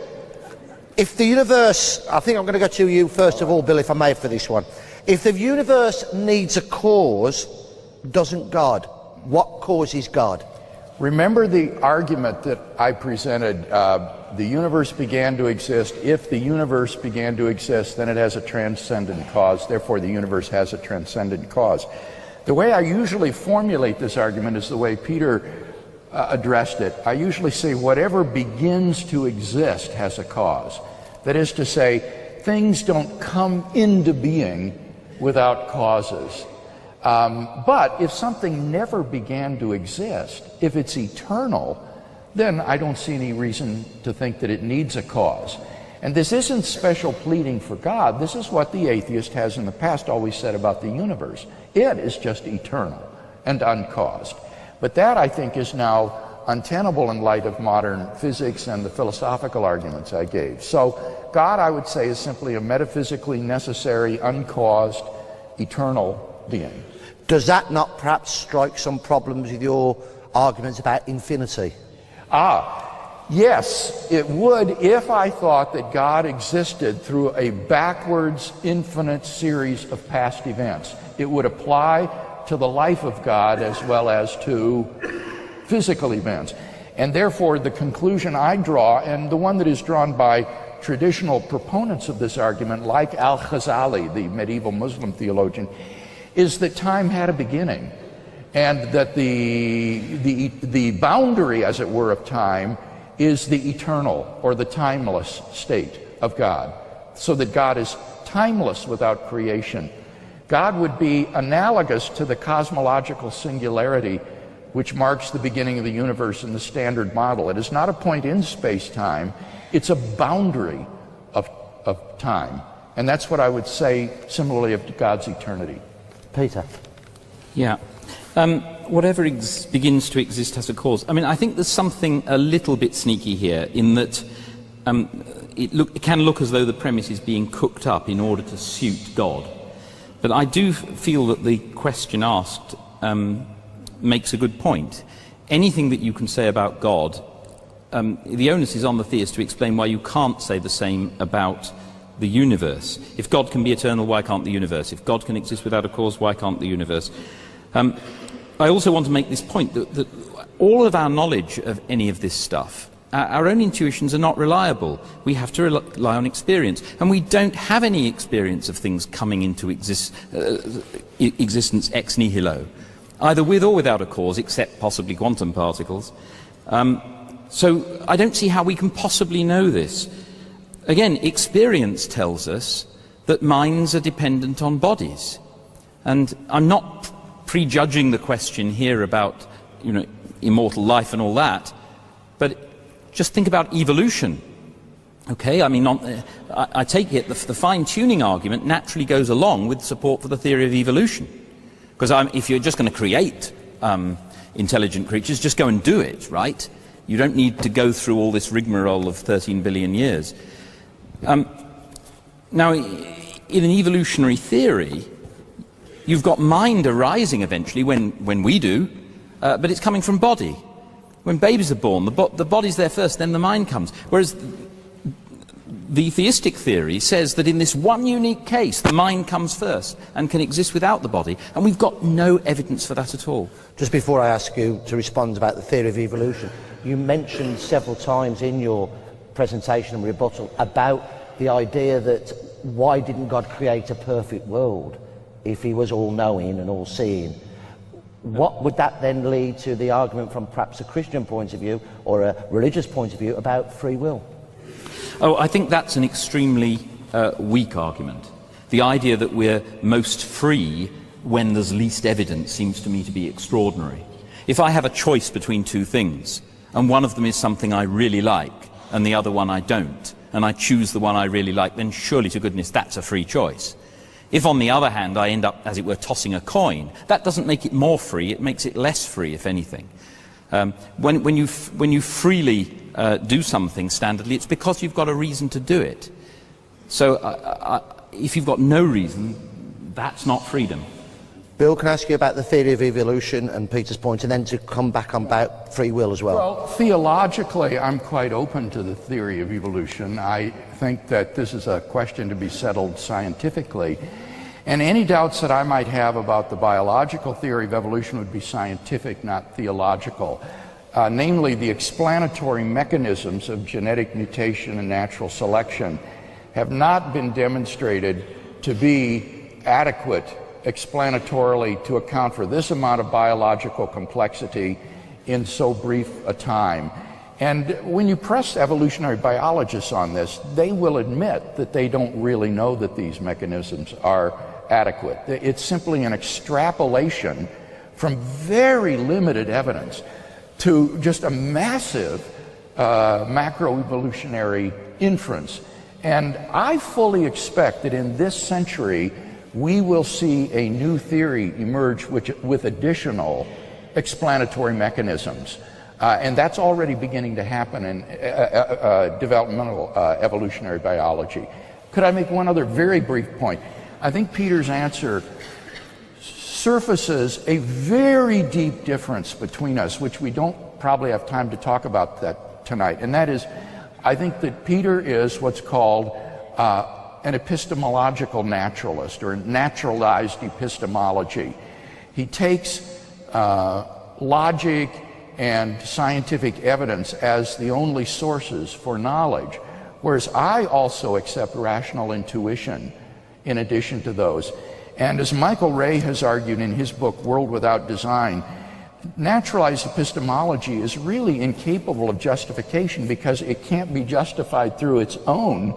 B: If the universe, I think I'm going to go to you first of all, Bill, if I may, for this one. If the universe needs a cause, doesn't God? What causes God?
C: Remember the argument that I presented, the universe began to exist. If the universe began to exist, then it has a transcendent cause. Therefore, the universe has a transcendent cause. The way I usually formulate this argument is the way Peter addressed it. I usually say whatever begins to exist has a cause. That is to say, things don't come into being without causes. But if something never began to exist, if it's eternal, then I don't see any reason to think that it needs a cause. And this isn't special pleading for God. This is what the atheist has in the past always said about the universe. It is just eternal and uncaused. But that, I think, is now untenable in light of modern physics and the philosophical arguments I gave. So God, I would say, is simply a metaphysically necessary, uncaused, eternal being.
B: Does that not perhaps strike some problems with your arguments about infinity?
C: Yes, it would if I thought that God existed through a backwards, infinite series of past events. It would apply to the life of God as well as to physical events. And therefore, the conclusion I draw, and the one that is drawn by traditional proponents of this argument, like Al-Ghazali, the medieval Muslim theologian, is that time had a beginning. and that the boundary, as it were, of time is the eternal or the timeless state of God, so that God is timeless without creation. God would be analogous to the cosmological singularity which marks the beginning of the universe in the Standard Model. It is not a point in space-time, it's a boundary of time. And that's what I would say similarly of God's eternity.
B: Peter.
D: Yeah. Whatever begins to exist has a cause. I mean, I think there's something a little bit sneaky here in that it can look as though the premise is being cooked up in order to suit God. But I do feel that the question asked makes a good point. Anything that you can say about God, the onus is on the theist to explain why you can't say the same about the universe. If God can be eternal, why can't the universe? If God can exist without a cause, why can't the universe? I also want to make this point that all of our knowledge of any of this stuff, our own intuitions are not reliable. We have to rely on experience. And we don't have any experience of things coming into existence ex nihilo, either with or without a cause, except possibly quantum particles. So I don't see how we can possibly know this. Again, experience tells us that minds are dependent on bodies. And I'm not prejudging the question here about, immortal life and all that, but just think about evolution. Okay, I mean, I take it the fine-tuning argument naturally goes along with support for the theory of evolution. Because if you're just going to create intelligent creatures, just go and do it, right? You don't need to go through all this rigmarole of 13 billion years. Now, in an evolutionary theory, you've got mind arising eventually when we do, but it's coming from body. When babies are born, the body's there first, then the mind comes. Whereas the theistic theory says that in this one unique case, the mind comes first and can exist without the body, and we've got no evidence for that at all.
B: Just before I ask you to respond about the theory of evolution, you mentioned several times in your presentation and rebuttal about the idea that why didn't God create a perfect world if he was all-knowing and all-seeing? What would that then lead to the argument from perhaps a Christian point of view or a religious point of view about free will?
D: Oh, I think that's an extremely weak argument. The idea that we're most free when there's least evidence seems to me to be extraordinary. If I have a choice between two things, and one of them is something I really like, and the other one I don't, and I choose the one I really like, then surely to goodness that's a free choice. If, on the other hand, I end up, as it were, tossing a coin, that doesn't make it more free, it makes it less free, if anything. When you freely do something standardly, it's because you've got a reason to do it. So if you've got no reason, that's not freedom.
B: Bill, can I ask you about the theory of evolution and Peter's point, and then to come back on about free will as well?
C: Well, theologically, I'm quite open to the theory of evolution. I think that this is a question to be settled scientifically. And any doubts that I might have about the biological theory of evolution would be scientific, not theological. Namely, the explanatory mechanisms of genetic mutation and natural selection have not been demonstrated to be adequate explanatorily to account for this amount of biological complexity in so brief a time. And when you press evolutionary biologists on this, they will admit that they don't really know that these mechanisms are adequate. It's simply an extrapolation from very limited evidence to just a massive macroevolutionary inference. And I fully expect that in this century we will see a new theory emerge with additional explanatory mechanisms. And that's already beginning to happen in developmental evolutionary biology. Could I make one other very brief point? I think Peter's answer surfaces a very deep difference between us, which we don't probably have time to talk about that tonight. And that is, I think that Peter is what's called an epistemological naturalist, or naturalized epistemology. He takes logic and scientific evidence as the only sources for knowledge, whereas I also accept rational intuition in addition to those. And as Michael Ray has argued in his book, World Without Design, naturalized epistemology is really incapable of justification because it can't be justified through its own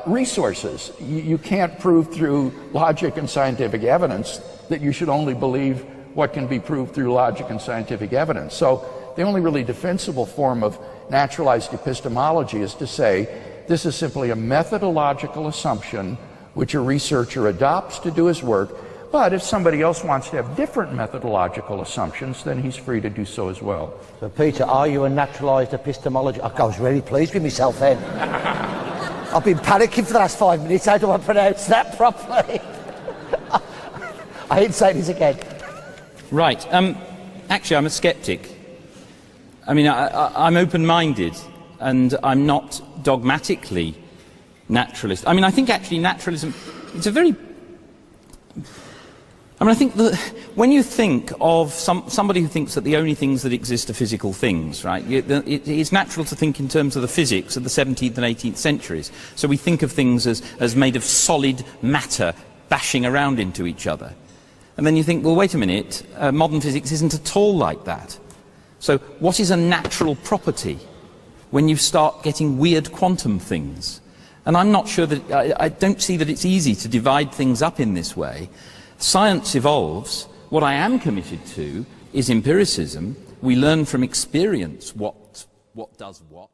C: resources. You can't prove through logic and scientific evidence that you should only believe what can be proved through logic and scientific evidence. So the only really defensible form of naturalized epistemology is to say this is simply a methodological assumption which a researcher adopts to do his work, but if somebody else wants to have different methodological assumptions, then he's free to do so as well.
B: So Peter, are you a naturalised epistemologist? I was really pleased with myself then. I've been panicking for the last 5 minutes. How do I pronounce that properly? I ain't saying this again.
D: Right. Actually, I'm a skeptic. I mean, I'm open-minded, and I'm not dogmatically naturalist. I mean, I think actually naturalism, it's a very... I mean, I think that when you think of somebody who thinks that the only things that exist are physical things, right, it's natural to think in terms of the physics of the 17th and 18th centuries. So we think of things as made of solid matter bashing around into each other. And then you think, well, wait a minute, modern physics isn't at all like that. So what is a natural property when you start getting weird quantum things? And I'm not sure that, I don't see that it's easy to divide things up in this way. Science evolves. What I am committed to is empiricism. We learn from experience what does what.